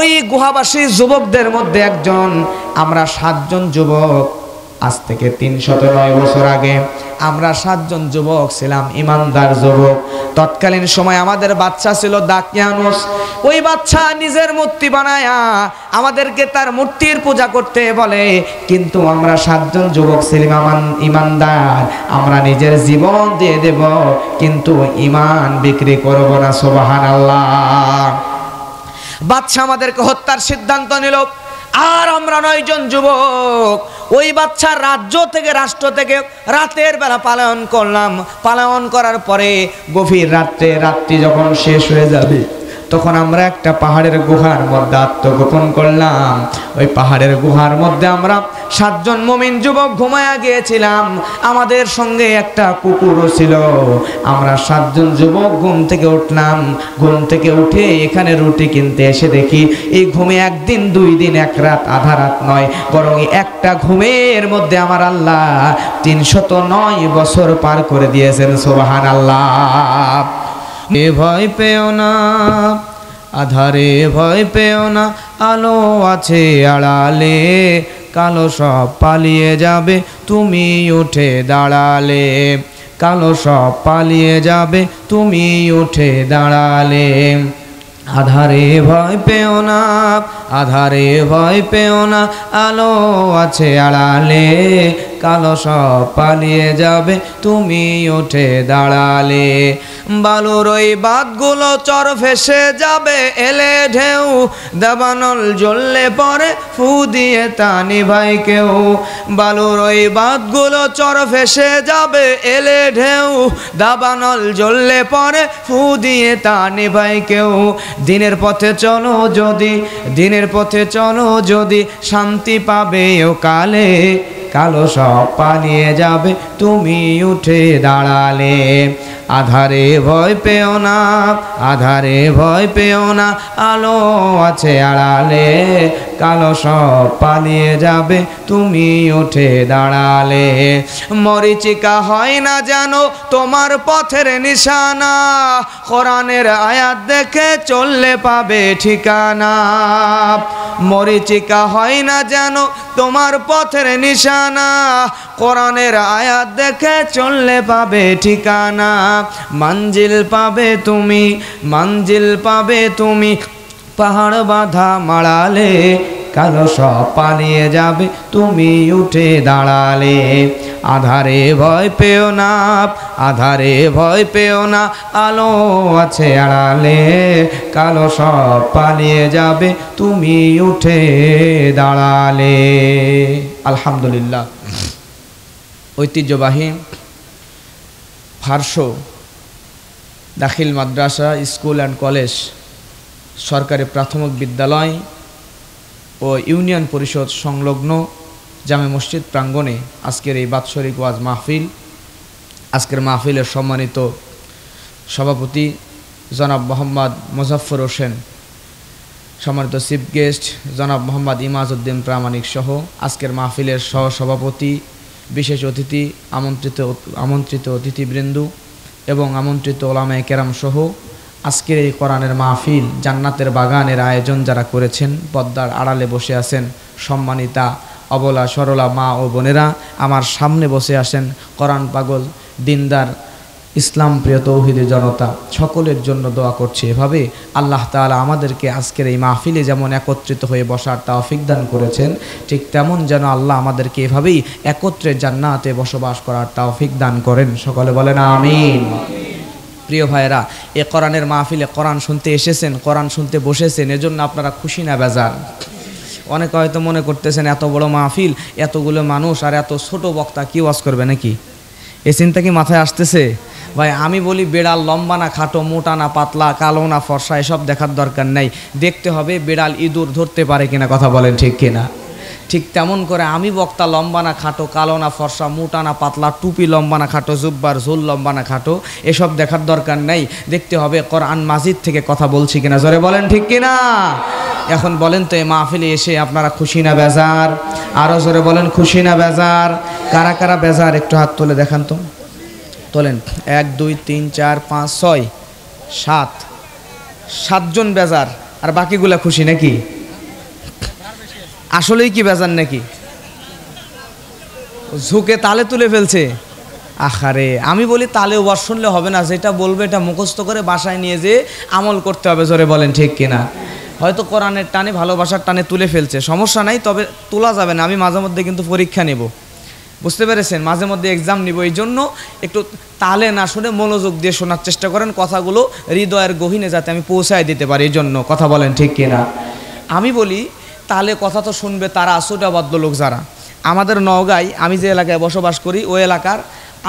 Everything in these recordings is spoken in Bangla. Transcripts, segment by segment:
ওই গুহাবাসী যুবকদের মধ্যে একজন। আমরা 7 জন যুবক, আজ থেকে 309 বছর আগে আমরা 7 জন যুবক ছিলাম, ইমানদার যুবক। তৎকালীন সময় আমাদের বাচ্চা ছিল দাকিয়ানুস। ওই বাচ্চা নিজের মূর্তি বানায়া আমাদেরকে তার মূর্তির পূজা করতে বলে, কিন্তু আমরা 7 জন যুবক ছিলাম ইমানদার, আমরা নিজের জীবন দিয়ে দেব, কিন্তু ঈমান বিক্রি করব না। সুবহানাল্লাহ। বাচ্চা আমাদেরকে হত্যার সিদ্ধান্ত নিল, আর আমরা 9 জন যুবক ওই বাচ্চার রাজ্য থেকে, রাষ্ট্র থেকে রাতের বেলা পালায়ন করলাম। পালায়ন করার পরে গভীর রাত্রি যখন শেষ হয়ে যাবে, তখন আমরা একটা পাহাড়ের গুহার মধ্যে আত্মগোপন করলাম। ওই পাহাড়ের গুহার মধ্যে আমরা 7 জন মুমিন যুবক ঘুমায়া গিয়েছিলাম। আমাদের সঙ্গে একটা কুকুরও ছিল। আমরা 7 জন যুবক ঘুম থেকে উঠলাম। ঘুম থেকে উঠে এখানে রুটি কিনতে এসে দেখি এই ঘুমে 1 দিন 2 দিন 1 রাত আধা রাত নয়, বরং একটা ঘুমের মধ্যে আমার আল্লাহ 309 বছর পার করে দিয়েছেন। সুবহানাল্লাহ। ভয় পেও না, আধারে ভয় পেও না, আলো আছে আড়ালে, কালো সব পালিয়ে যাবে তুমি উঠে দাঁড়ালে, কালো সব পালিয়ে যাবে তুমি উঠে দাঁড়ালে। আধারে ভয় পেও না, আধারে ভয় পেও না, আলো আছে আড়ালে, কালো সব পালিয়ে যাবে তুমি উঠে দাঁড়ালে। বালুর ওই বাঁধগুলো চর ভেসে যাবে এলে ঢেউ, দাবানল জ্বললে পরে ফু দিয়ে তা নিভাই কেউ। বালুর ওই বাঁধগুলো চর ভেসে যাবে এলে ঢেউ, দাবানল জ্বললে পরে ফু দিয়ে তা নিভাই কেউ। দিনের পথে চলো যদি, দিনের পথে চলো যদি, শান্তি পাবে ও কালে, কালো সব পালিয়ে যাবে তুমি উঠে দাঁড়ালে। আধারে ভয় পেও না, আধারে ভয় পেও না, আলো আছে আড়ালে, কালো সব পালিয়ে যাবে তুমি উঠে দাঁড়ালে। মরিচিকা হয় না যেন তোমার পথের নিশানা, কোরআনের আয়াত দেখে চললে পাবে ঠিকানা। মরিচিকা হয় না যেন তোমার পথের নিশানা, কোরআনের আয়াত দেখে চললে পাবে ঠিকানা। মঞ্জিল পাবে তুমি, মঞ্জিল পাবে তুমি, পাহাড় বাঁধা মাড়ালে, কালো সব পালিয়ে যাবে তুমি উঠে দাঁড়ালে। আধারে ভয় পেও না, আধারে ভয় পেও না, আলো আছে আড়ালে, কালো সব পালিয়ে যাবে তুমি উঠে দাঁড়ালে। আলহামদুলিল্লাহ। ঐতিহ্যবাহী ফারসো দাখিল মাদ্রাসা স্কুল অ্যান্ড কলেজ, সরকারি প্রাথমিক বিদ্যালয় ও ইউনিয়ন পরিষদ সংলগ্ন জামে মসজিদ প্রাঙ্গণে আজকের এই বাৎসরিক ওয়াজ মাহফিল। আজকের মাহফিলের সম্মানিত সভাপতি জনাব মোহাম্মদ মুজাফফর হোসেন, সম্মানিত চিফ গেস্ট জনাব মোহাম্মদ ইমাজউদ্দিন প্রামাণিক সহ আজকের মাহফিলের সহসভাপতি, বিশেষ অতিথি, আমন্ত্রিত অতিথিবৃন্দ এবং আমন্ত্রিত ওলামায়ে কেরাম সহ আজকের এই কোরআনের মাহফিল, জান্নাতের বাগানের আয়োজন যারা করেছেন, পর্দার আড়ালে বসে আছেন সম্মানিতা অবলা সরলা মা ও বোনেরা, আমার সামনে বসে আসেন কোরআন পাগল দিনদার ইসলাম প্রিয় তৌহিদি জনতা, সকলের জন্য দোয়া করছি এভাবে আল্লাহ তাআলা আমাদেরকে আজকের এই মাহফিলে যেমন একত্রিত হয়ে বসার তৌফিক দান করেছেন, ঠিক তেমন যেন আল্লাহ আমাদেরকে এভাবেই একত্রে জান্নাতে বসবাস করার তৌফিক দান করেন। সকলে বলেন আমিন। প্রিয় ভাইরা, এ কোরআনের মাহফিলে কোরআন শুনতে এসেছেন, কোরআন শুনতে বসেছেন, এজন্য আপনারা খুশি না বেজার? অনেকে হয়তো মনে করতেছেন এত বড় মাহফিল, এতগুলো মানুষ আর এত ছোট বক্তা কি ওয়াজ করবে নাকি? এ চিন্তা কি মাথায় আসতেছে? ভাই আমি বলি, বেড়াল লম্বা না খাটো, মোটা না পাতলা, কালো না ফর্সা, এসব দেখার দরকার নেই। দেখতে হবে বেড়াল ইঁদুর ধরতে পারে কিনা। কথা বলেন ঠিক কিনা? ঠিক তেমন করে আমি বক্তা লম্বা না খাটো, কালো না ফর্সা, মোটা না পাতলা, টুপি লম্বা না খাটো, জুব্বার ঝোল লম্বা না খাটো, এসব দেখার দরকার নেই। দেখতে হবে কোরআন মাজিদ থেকে কথা বলছি কিনা। জোরে বলেন ঠিক কিনা? এখন বলেন তো, এই মাহফিলে এসে আপনারা খুশি না বেজার? আরও জোরে বলেন, খুশি না বেজার? কারা কারা বেজার একটু হাত তুলে দেখান তো। তোলেন। 1 2 3 4 5 6 7 7 জন বেজার। আর বাকিগুলা খুশি নাকি? আসলেই কি বেজান নাকি? ঝুঁকে তালে তুলে ফেলছে। আহারে, আমি বলি তালে ওয়াজ শুনলে হবে না, যেটা বলবে এটা মুখস্থ করে বাসায় নিয়ে যেয়ে আমল করতে হবে। জোরে বলেন ঠিক কিনা? হয়তো কোরআনের টানে ভালোবাসার টানে তুলে ফেলছে, সমস্যা নাই, তবে তোলা যাবে না। আমি মাঝে মধ্যে কিন্তু পরীক্ষা নেব, বুঝতে পেরেছেন? মাঝে মধ্যে এক্সাম নিব, এই জন্য একটু তালে না শুনে মনোযোগ দিয়ে শোনার চেষ্টা করেন, কথাগুলো হৃদয়ের গহীনে যাতে আমি পৌঁছায় দিতে পারি, এই জন্য। কথা বলেন ঠিক কিনা? আমি বলি তাহলে কথা তো শুনবে তারা ছোটাবদ্ধ লোক যারা। আমাদের নওগাঁয় আমি যে এলাকায় বসবাস করি ওই এলাকার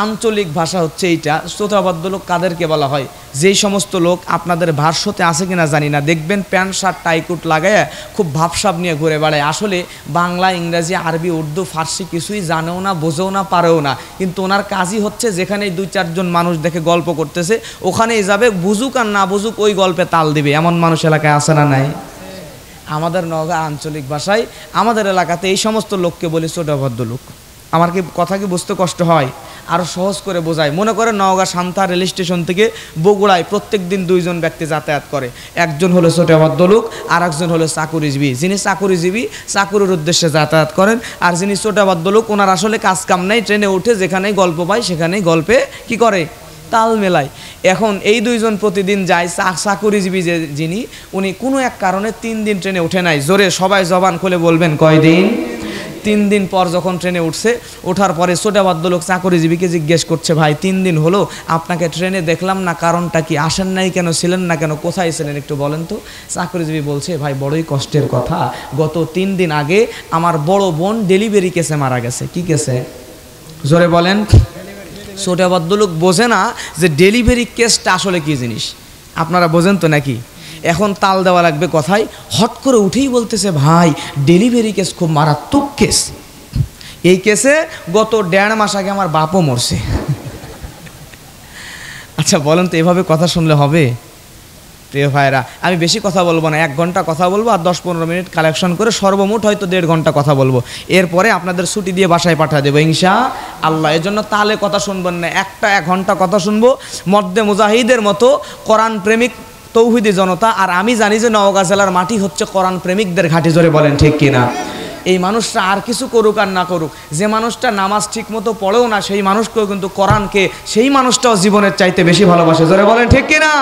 আঞ্চলিক ভাষা হচ্ছে এইটা। শ্রোতাবদ্ধ লোক কাদেরকে বলা হয়? যেই সমস্ত লোক আপনাদের ভাষ্যতে আছে কিনা জানি না, দেখবেন প্যান্ট শার্ট টাইকুট লাগায় খুব ভাবসাব নিয়ে ঘুরে বেড়ায়, আসলে বাংলা, ইংরাজি, আরবি, উর্দু, ফার্সি কিছুই জানেও না, বোঝেও না, পারেও না, কিন্তু ওনার কাজই হচ্ছে যেখানেই 2-4 জন মানুষ দেখে গল্প করতেছে ওখানেই যাবে, বুঝুক আর না বুঝুক ওই গল্পে তাল দিবে। এমন মানুষ এলাকায় আছে না নাই? আমাদের নওগাঁ আঞ্চলিক ভাষায় আমাদের এলাকাতে এই সমস্ত লোককে বলি ছোটবদ্ধ লোক। আমার কি কথা কি বুঝতে কষ্ট হয়? আরও সহজ করে বোঝায়। মনে করে নওগাঁ সান্তা রেল স্টেশন থেকে বগুড়ায় প্রত্যেক দিন 2 জন ব্যক্তি যাতায়াত করে। একজন হলো ছোটবদ্ধ লোক, আর একজন হলো চাকুরিজীবী। যিনি চাকুরিজীবী চাকুরির উদ্দেশ্যে যাতায়াত করেন, আর যিনি ছোটবদ্ধ লোক ওনার আসলে কাজ কাম নাই, ট্রেনে উঠে যেখানেই গল্প পায় সেখানেই গল্পে কি করে, তাল মেলায়। এখন এই 2 জন প্রতিদিন যায়। চাকুরিজীবী যিনি, উনি কোনো এক কারণে 3 দিন ট্রেনে উঠে নাই। জোরে সবাই জবান খুলে বলবেন কয়দিন? 3 দিন পর যখন ট্রেনে উঠছে, ওঠার পরে ছোটবদ্ধ লোক চাকুরিজীবীকে জিজ্ঞেস করছে, ভাই 3 দিন হলো আপনাকে ট্রেনে দেখলাম না, কারণটা কি? আসেন নাই কেন, ছিলেন না কেন, কোথায় ছিলেন একটু বলেন তো। চাকুরিজীবী বলছে, ভাই বড়ই কষ্টের কথা, গত 3 দিন আগে আমার বড় বোন ডেলিভারি কেসে মারা গেছে। কি কেসে? জোরে বলেন। ছোটবদ্ধ লোক বোঝে না যে ডেলিভারি কেসটা আসলে কি জিনিস। আপনারা বোঝেন তো নাকি? এখন তাল দেওয়া লাগবে কথায়, হট করে উঠেই বলতেছে, ভাই ডেলিভারি কেস খুব মারাত্মক কেস, এই কেসে গত 1.5 মাস আগে আমার বাপও মরছে। আচ্ছা বলেন তো, এভাবে কথা শুনলে হবে? প্রিয় ভাইরা, আমি বেশি কথা বলবো না, 1 ঘন্টা কথা বলবো, আর 10-15 মিনিট কালেকশন করে সর্বমোট হয়তো 1.5 ঘন্টা কথা বলবো। এরপরে আপনাদের ছুটি দিয়ে বাসায় পাঠিয়ে দেবো ইনশাআল্লাহ। এর জন্য তাহলে কথা শুনবেন না, 1 ঘন্টা কথা শুনবো মধ্যে মুজাহিদের মতো কোরআন প্রেমিক তৌহিদি জনতা। আর আমি জানি যে নওগাঁ জেলার মাটি হচ্ছে কোরআন প্রেমিকদের ঘাঁটি। জোরে বলেন ঠিক কিনা? এই মানুষটা আর কিছু করুক আর না করুক, যে মানুষটা নামাজ ঠিক মতো পড়েও না সেই মানুষকেও কিন্তু কোরআনকে সেই মানুষটাও জীবনের চাইতে বেশি ভালোবাসে। জোরে বলেন ঠিক কিনা?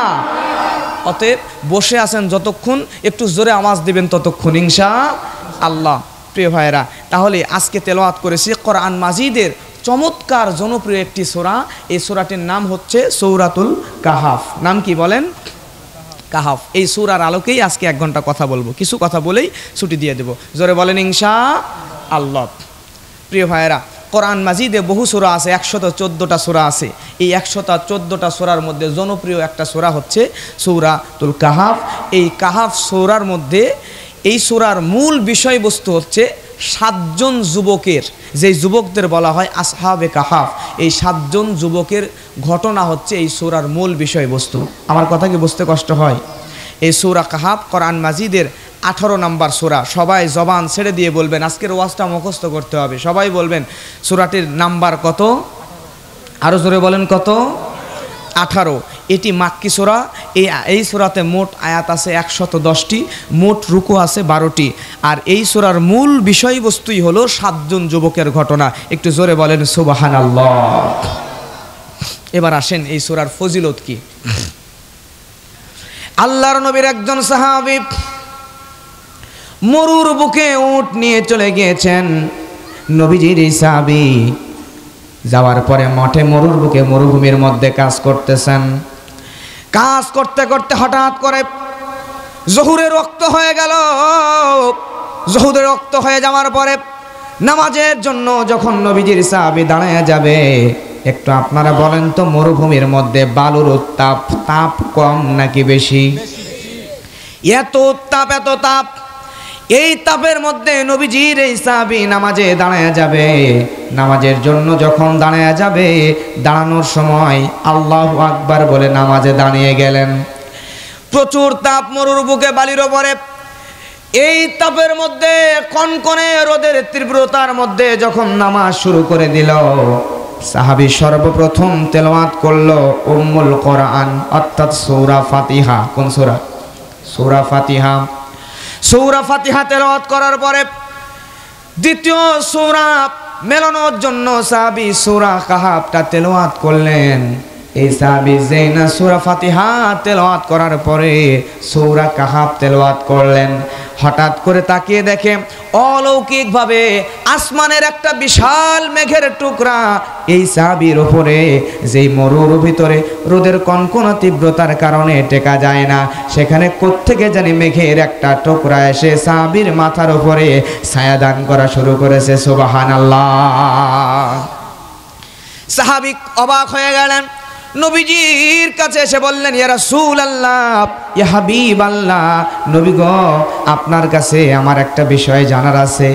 অতএব বসে আছেন যতক্ষণ, একটু জোরে আওয়াজ দিবেন ততক্ষণ ইনশাআল্লাহ। প্রিয় ভাইয়েরা, তাহলে আজকে তেলাওয়াত করেছি কোরআন মাজিদের চমৎকার জনপ্রিয় একটি সূরা। এই সূরাটির নাম হচ্ছে সূরাতুল কাহাফ। নাম কি বলেন? কাহাফ। এই সূরার আলোকেই আজকে 1 ঘন্টা কথা বলবো, কিছু কথা বলেই ছুটি দিয়ে দেব। জোরে বলেন ইনশাআল্লাহ। প্রিয় ভাইয়েরা, কোরআন মাজিদে বহু সূরা আছে, 114টা সূরা আছে। এই 114টা সূরার মধ্যে জনপ্রিয় একটা সূরা হচ্ছে সূরাতুল কাহাফ। এই কাহাফ সূরার মধ্যে এই সূরার মূল বিষয়বস্তু হচ্ছে 7 জন যুবকের, যেই যুবকদের বলা হয় আসহাবে কাহাফ, এই 7 জন যুবকের ঘটনা হচ্ছে এই সূরার মূল বিষয়বস্তু। আমার কথা কি বুঝতে কষ্ট হয়? এই সূরা কাহাফ কোরআন মাজিদের 18 নম্বর সূরা। সবাই জবান ছেড়ে দিয়ে বলবেন, আজকের ওয়াজটা মুখস্থ করতে হবে। সবাই বলবেন সূরাটির নাম্বার কত? আরও জোরে বলেন কত? 18। এটি মাক্কি সূরা। এই সূরাতে মোট আয়াত আছে 110টি, মোট রুকু আছে 12টি। আর এই সূরার মূল বিষয়বস্তুই হলো 7 জন যুবকের ঘটনা। একটু জোরে বলেন সুবহানাল্লাহ। এবার আসেন এই সূরার ফজিলত কি। আল্লাহর নবীর একজন সাহাবী মরুর বুকে উট নিয়ে চলে গিয়েছেন। নবীজির এই সাহাবী যাওয়ার পরে মাঠে মরুর বুকে মরুভূমির মধ্যে কাজ করতেছেন। কাজ করতে করতে হঠাৎ করে জহুরের রক্ত হয়ে গেল। জহুরের রক্ত হয়ে যাওয়ার পরে নামাজের জন্য যখন নবীজির সাহাবী দাঁড়ায় যাবে, একটু আপনারা বলেন তো মরুভূমির মধ্যে বালুর উত্তাপ, তাপ কম নাকি বেশি? এত উত্তাপ, এত তাপ। এই তাপের মধ্যে নবীজির এই সাহাবী নামাজে দাঁড়ায় যাবে। নামাজের জন্য যখন দাঁড়ায় যাবে, দাঁড়ানোর সময় আল্লাহু আকবার বলে নামাজে দাঁড়িয়ে গেলেন। প্রচুর তাপ মরুর বুকে, বালির ওপরে। এই তাপের মধ্যে, কনকনে রোদের তীব্রতার মধ্যে যখন নামাজ শুরু করে দিল, সাহাবী সর্বপ্রথম তেলাওয়াত করলো উম্মুল কোরআন, অর্থাৎ সূরা ফাতিহা। কোন সূরা? সূরা ফাতিহা। সূরা ফাতিহা তেলাওয়াত করার পরে দ্বিতীয় সূরা মেলানোর জন্য সাহাবী সূরা কাহাফটা তেলাওয়াত করলেন। এই সাহাবী যেনা সূরা ফাতিহা তেলাওয়াত করার পরে সূরা কাহাফ তেলাওয়াত করলেন, হঠাৎ করে তাকিয়ে দেখে অলৌকিকভাবে আসমানের একটা বিশাল মেঘের টুকরা এই সাহাবীর উপরে, যেই মরুর ভিতরে রোদের কনকনা তীব্রতার কারণে টেকা যায় না, সেখানে কোত্থেকে জানি মেঘের একটা টুকরা এসে সাহাবীর মাথার উপরে ছায়া দান করা শুরু করেছে। সুবহানাল্লাহ। সাহাবী অবাক হয়ে গেলেন, নবীজির কাছে এসে বললেন, ইয়া রাসূলুল্লাহ, ইয়া হাবিবাল্লাহ, নবী গো, আপনার কাছে আমার একটা বিষয় জানার আছে।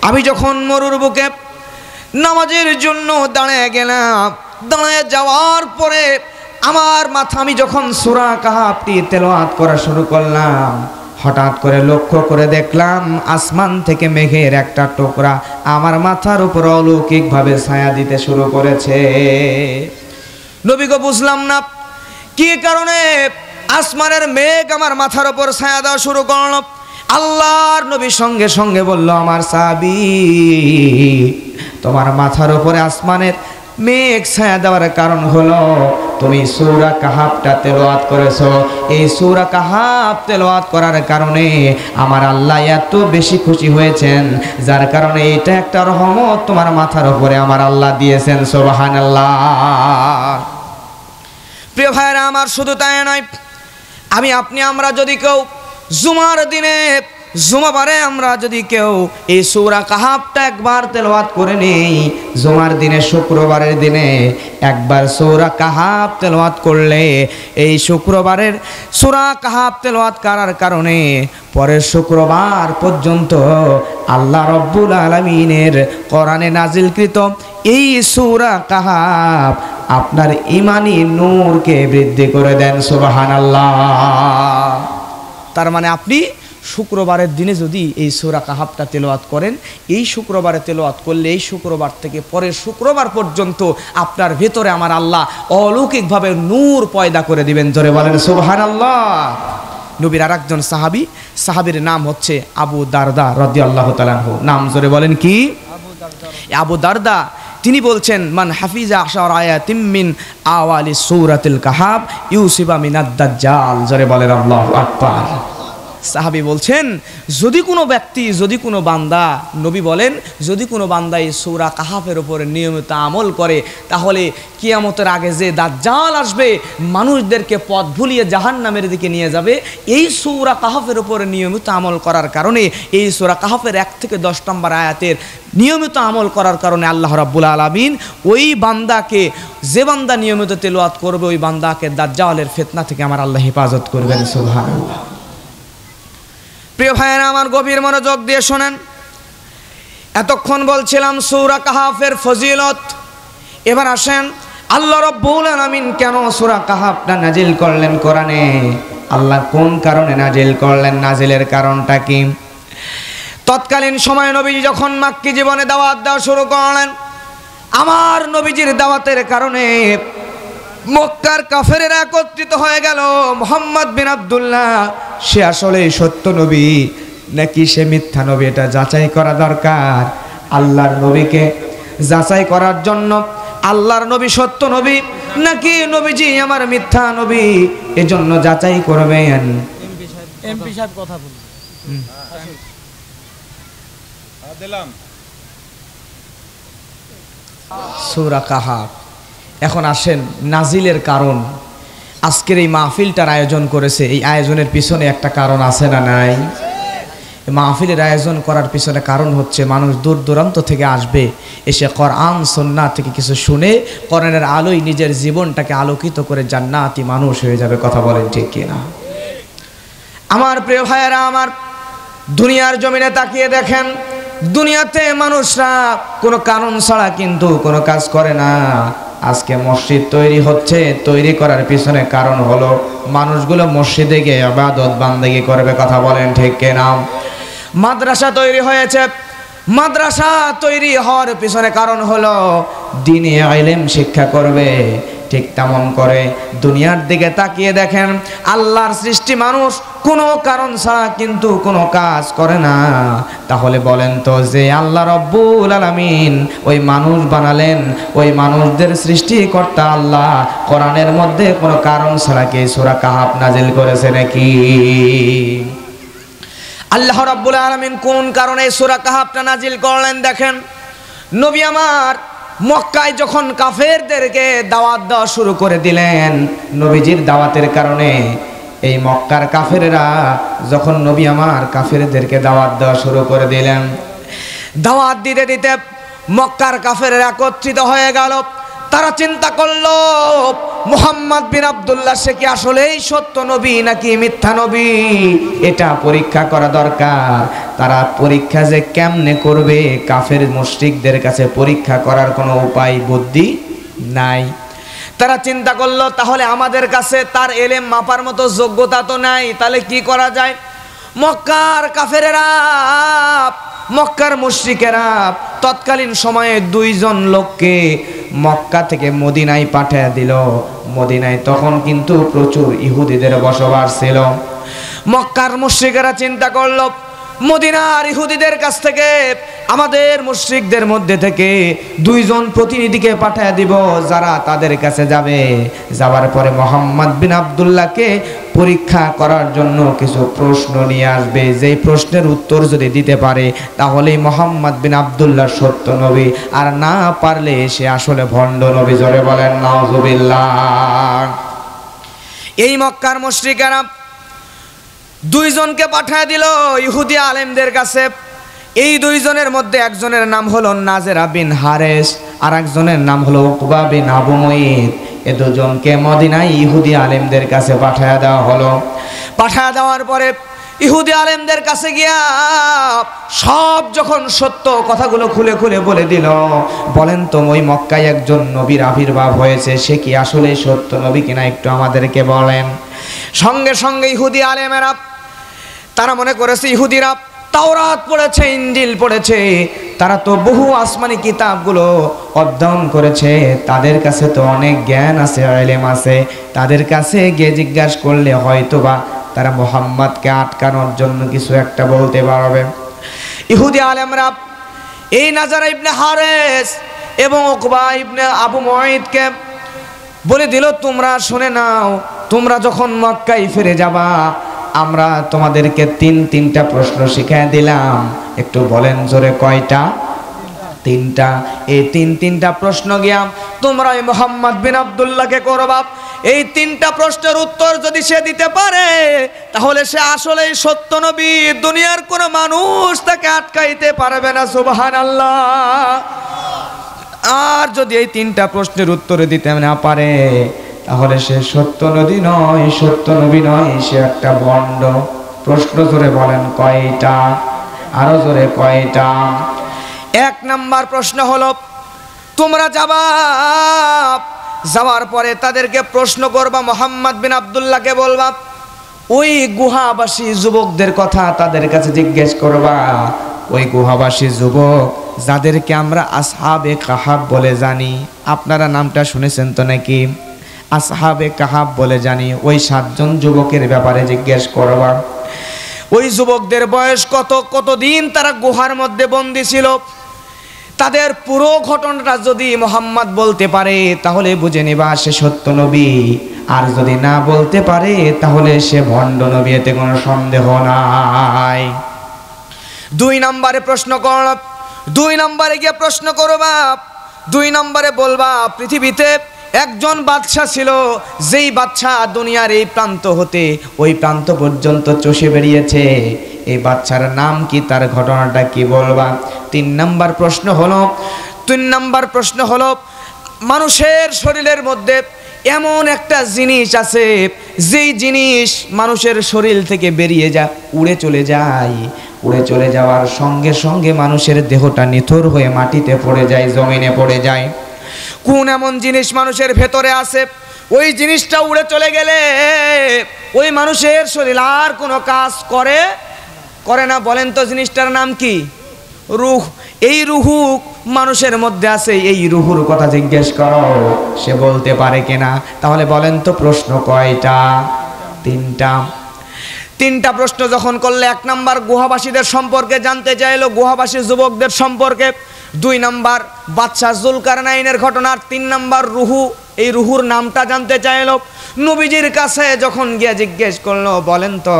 আমি যখন মরুর বুকে নামাজের জন্য দাঁড়িয়ে গেলাম, দাঁড়িয়ে যাওয়ার পরে আমার মাথা, আমি যখন সূরা কাহাফটি তেলাওয়াত করা শুরু করলাম, হঠাৎ করে লক্ষ্য করে দেখলাম আসমান থেকে মেঘের একটা টুকরা আমার মাথার উপর অলৌকিকভাবে ছায়া দিতে শুরু করেছে। নবী গো, বুঝলাম না কি কারণে আসমানের মেঘ আমার মাথার উপর ছায়া দেওয়া শুরু করলো। আল্লাহর নবী সঙ্গে সঙ্গে বলল, আমার সাহাবী, তোমার মাথার উপরে আসমানের মেঘ ছায়া দেওয়ার কারণ হলো তুমি সূরা কাহাফটা তেলাওয়াত করেছো। এই সূরা কাহাফ তেলাওয়াত করার কারণে আমার আল্লাহ এত বেশি খুশি হয়েছেন, যার কারণে এটা একটা রহমত তোমার মাথার উপরে আমার আল্লাহ দিয়েছেন। সুবহানাল্লাহ। প্রিয় ভাইরা আমার, শুধু তাই নয়, আমরা যদি কেউ জুমার দিনে, জুমাবারে আমরা যদি কেউ এই সূরা কাহাফটা একবার তেলাওয়াত করে নেই, জুমার দিনে, শুক্রবারের দিনে একবার সূরা কাহাফ তেলাওয়াত করলে, এই শুক্রবারের সূরা কাহাফ তেলাওয়াত করার কারণে পরের শুক্রবার পর্যন্ত আল্লাহ রব্বুল আলামিনের কোরআনে নাজিলকৃত এই সূরা কাহাফ আপনার ঈমানি নূরকে বৃদ্ধি করে দেন। সুবহানাল্লাহ। তার মানে আপনি শুক্রবারের দিনে যদি এই সূরা কাহাফটা তেলাওয়াত করেন, এই শুক্রবারে তেলাওয়াত করলে এই শুক্রবার থেকে পরের শুক্রবার পর্যন্ত আপনার ভেতরে আমার আল্লাহ অলৌকিকভাবে নূর পয়দা করে দিবেন। জোরে বলেন সুবহানাল্লাহ। নবীর আরেকজন সাহাবীর নাম হচ্ছে আবু দারদা রাদিয়াল্লাহু তাআলা আনহু। নাম জোরে বলেন কি? আবু দারদা। তিনি বলছেন, মান হাফিজা আশার আয়াতিম মিন আওয়ালি সূরাতিল কাহাফ ইউসিবা মিনাদ দাজ্জাল। জোরে বলেন আল্লাহু আকবার। সাহাবী বলছেন, যদি কোনো ব্যক্তি, যদি কোনো বান্দা, নবী বলেন, যদি কোনো বান্দা এই সূরা কাহাফের উপরে নিয়মিত আমল করে, তাহলে কিয়ামতের আগে যে দাজ্জাল আসবে, মানুষদেরকে পথ ভুলিয়ে জাহান্নামের দিকে নিয়ে যাবে, এই সূরা কাহাফের উপরে নিয়মিত আমল করার কারণে, এই সূরা কাহাফের 1 থেকে 10 নম্বর আয়াতের নিয়মিত আমল করার কারণে আল্লাহ রাব্বুল আলামিন ওই বান্দাকে, যে বান্দা নিয়মিত তেলাওয়াত করবে, ওই বান্দাকে দাজ্জালের ফিতনা থেকে আমার আল্লাহ হেফাজত করবেন। সুবহানাল্লাহ। প্রিয় ভাইয়েরা আমার, গভীর মনোযোগ দিয়ে শোনেন। এতক্ষণ বলছিলাম সূরা কাহাফের ফজিলত। এবার আসেন, আল্লাহ রাব্বুল আলামিন কেন সূরা কাহাফটা নাজিল করলেন কোরআনে? আল্লাহ কোন কারণে নাজিল করলেন? নাজিলের কারণটা কি? তৎকালীন সময় নবীজি যখন মাক্কি জীবনে দাওয়াত দেওয়া শুরু করলেন, আমার নবীজির দাওয়াতের কারণে মক্কার কাফেরেরা একত্রিত হয়ে গেল। মুহাম্মদ বিন আব্দুল্লাহ সে আসলে সত্য নবী নাকি সে মিথ্যা নবী, এটা যাচাই করা দরকার। আল্লাহর নবীকে যাচাই করার জন্য, আল্লাহর নবী সত্য নবী নাকি নবীজি আমার মিথ্যা নবী, এজন্য যাচাই করবেন। এমপি সাহেব কথা বলুন। সূরা কাহাফ। এখন আসেন নাজিলের কারণ। আজকের এই মাহফিলটার আয়োজন করেছে, এই আয়োজনের পিছনে একটা কারণ আছে না নাই? মাহফিলের আয়োজন করার পিছনে কারণ হচ্ছে মানুষ দূর দূরান্ত থেকে আসবে, এসে কোরআন সুন্নাহ থেকে কিছু শুনে কোরআনের আলোয় নিজের জীবনটাকে আলোকিত করে জান্নাতি মানুষ হয়ে যাবে। কথা বলেন ঠিক কিনা? আমার প্রিয় ভাইয়েরা আমার, দুনিয়ার জমিনে তাকিয়ে দেখেন, দুনিয়াতে মানুষরা কোনো কারণ ছাড়া কিন্তু কোনো কাজ করে না। আজকে মসজিদ তৈরি হচ্ছে, তৈরি করার পিছনে কারণ হলো মানুষগুলো মসজিদে গিয়ে ইবাদত বান্দেগি করবে। কথা বলেন ঠিক কিনা? মাদ্রাসা তৈরি হয়েছে, মাদ্রাসা তৈরি হওয়ার পিছনে কারণ হলো দ্বীনি ইলম শিক্ষা করবে। ঠিক তেমন করে দুনিয়ার দিকে তাকিয়ে দেখেন, আল্লাহর সৃষ্টি মানুষ কোনো কারণ ছাড়া কিন্তু কোনো কাজ করে না। তাহলে বলেন তো, যে আল্লাহ রব্বুল আলামিন ওই মানুষ বানালেন, ওই মানুষদের সৃষ্টিকর্তা আল্লাহ কোরআনের মধ্যে কোনো কারণ ছাড়া কি সূরা কাহাফ নাজিল করেছে নাকি? আল্লাহ রাব্বুল আলামিন কোন কারণে সূরা কাহাফটা নাজিল করলেন দেখেন। নবী আমার মক্কায় যখন কাফেরদেরকে দাওয়াত দেওয়া শুরু করে দিলেন, নবীজির দাওয়াতের কারণে এই মক্কার কাফেরেরা যখন নবী আমার কাফেরদেরকে দাওয়াত দেওয়া শুরু করে দিলেন, দাওয়াত দিতে দিতে মক্কার কাফেরেরা একত্রিত হয়ে গেল। তারা চিন্তা করলো, মুহাম্মদ বিন আব্দুল্লাহ সে কি আসলেই সত্য নবী নাকি মিথ্যা নবী, এটা পরীক্ষা করা দরকার। তারা পরীক্ষা যে কেমনে করবে, কাফের মুশরিকদের কাছে পরীক্ষা করার কোনো উপায় বুদ্ধি নাই। তারা চিন্তা করলো, তাহলে আমাদের কাছে তার এলেম মাপার মতো যোগ্যতা তো নাই, তাহলে কি করা যায়? মক্কার কাফেরেরা, মক্কার মুশরিকেরা তৎকালীন সময়ে 2 জন লোককে মক্কা থেকে মদিনায় পাঠিয়ে দিল। মদিনায় তখন কিন্তু প্রচুর ইহুদিদের বসবাস ছিল। মক্কার মুশরিকেরা চিন্তা করলো, মদিনার ইহুদিদের কাছ থেকে আমাদের মুশরিকদের মধ্যে থেকে 2 জন প্রতিনিধিকে পাঠিয়ে দিব, যারা তাদের কাছে যাবে। যাওয়ার পরে মুহাম্মদ বিন আব্দুল্লাহকে পরীক্ষা করার জন্য কিছু প্রশ্ন নিয়ে আসবে। যেই প্রশ্নের উত্তর যদি দিতে পারে তাহলেই মুহাম্মদ বিন আব্দুল্লাহ সত্য নবী, আর না পারলে সে আসলে ভণ্ড নবী। জোরে বলেন নাউজুবিল্লাহ। এই মক্কার মুশরিকেরা 2 জনকে পাঠিয়ে দিল ইহুদি আলেমদের কাছে। এই 2 জনের মধ্যে একজনের নাম হলো নাজেরা বিন হারেস, আর একজনের নাম হলো উকবা বিন আবু মুঈত। এই 2 জনকে মদিনায় ইহুদি আলেমদের কাছে পাঠিয়ে দেওয়া হলো। পাঠিয়ে দেওয়ার পরে ইহুদি আলেমদের কাছে গিয়া সব যখন সত্য কথাগুলো খুলে খুলে বলে দিল, বলেন তো ওই মক্কায় একজন নবীর আবির্ভাব হয়েছে, সে কি আসলে সত্য নবী কিনা একটু আমাদেরকে বলেন। সঙ্গে সঙ্গে ইহুদি আলেমেরা তারা মনে করেছে, ইহুদিরা তাওরাত পড়েছে, ইনজিল পড়েছে, তারা তো বহু আসমানি কিতাবগুলো অধ্যয়ন করেছে, তাদের কাছে তো অনেক জ্ঞান আছে, ইলম আছে, তাদের কাছে গিয়ে জিজ্ঞাসা করলে হয়তোবা তারা মুহাম্মদকে আটকানোর জন্য কিছু একটা বলতে পারবে। ইহুদি আলেমরা এই নাজারা ইবনে হারেস এবং উকবা ইবনে আবু মুঈতকে বলে দিল, তোমরা শুনে নাও, তোমরা যখন মক্কায় ফিরে যাবা আমরা তোমাদেরকে 3টা প্রশ্ন শিখিয়ে দিলাম। একটু বলেন জোরে, কয়টা? 3টা। এই 3টা প্রশ্ন গিয়া তোমরা এই মুহাম্মদ বিন আব্দুল্লাহকে করবা। এই 3টা প্রশ্নের উত্তর যদি সে দিতে পারে তাহলে সে আসলেই সত্য নবী, দুনিয়ার কোনো মানুষ তাকে আটকাইতে পারবে না। সুবহানাল্লাহ। আর যদি এই 3টা প্রশ্নের উত্তর দিতে না পারে তাহলে সে সত্য নবী নয়, সত্য নবী নয়, সে একটা ভণ্ড। প্রশ্ন জোরে বলেন, কয়টা? আরো জোরে, কয়টা? 1 নাম্বার প্রশ্ন হলো, তোমরা যাওয়ার পরে তাদেরকে প্রশ্ন করবা, মুহাম্মদ বিন আব্দুল্লাহকে বলবা, ওই গুহাবাসী যুবকদের কথা তাদের কাছে জিজ্ঞেস করবা। ওই গুহাবাসী যুবক যাদেরকে আমরা আসহাবে কাহাফ বলে জানি, আপনারা নামটা শুনেছেন তো নাকি? আসহাবে কাহাফ বলে জানি, ওই 7 জন যুবকের ব্যাপারে জিজ্ঞেস করবা। ওই যুবকদের বয়স কতদিন তারা গুহার মধ্যে বন্দী ছিল, তাদের পুরো ঘটনাটা যদি মুহাম্মদ বলতে পারে তাহলে বুঝে নিবা সে সত্য নবী, আর যদি না বলতে পারে তাহলে সে ভণ্ড নবী, এতে কোনো সন্দেহ নাই। 2 নম্বরে প্রশ্ন করব, 2 নম্বরে গিয়ে প্রশ্ন করবা, 2 নম্বরে বলবা, পৃথিবীতে একজন বাদশা ছিল, যেই বাদশা দুনিয়ার এই প্রান্ত হতে ওই প্রান্ত পর্যন্ত চষে বেরিয়েছে, এই বাদশার নাম কি, তার ঘটনাটা কি বলবা। 3 নম্বর প্রশ্ন হলো মানুষের শরীরের মধ্যে এমন একটা জিনিস আছে, যেই জিনিস মানুষের শরীর থেকে বেরিয়ে উড়ে চলে যায়, উড়ে চলে যাওয়ার সঙ্গে সঙ্গে মানুষের দেহটা নিথর হয়ে মাটিতে পড়ে যায়, জমিনে পড়ে যায়। কোন এমন জিনিস মানুষের ভেতরে আছে, ওই জিনিসটা উড়ে চলে গেলে ওই মানুষের শরীর আর কোনো কাজ করে না? বলেন তো জিনিসটার নাম কি? রূহ। এই রূহ মানুষের মধ্যে আছে এই রুহুর কথা জিজ্ঞেস করো, সে বলতে পারে কিনা? তাহলে বলেন তো প্রশ্ন কয়টা? তিনটা। তিনটা প্রশ্ন যখন করলে, 1 নাম্বার গুহাবাসীদের সম্পর্কে জানতে চাইলো, গুহাবাসী যুবকদের সম্পর্কে। 2 নাম্বার বাদশাহ জুলকারনাইনের ঘটনা। 3 নাম্বার রুহু, এই রুহুর নামটা জানতে চাইলো। নবীজির কাছে যখন গিয়ে জিজ্ঞেস করলো, বলেন তো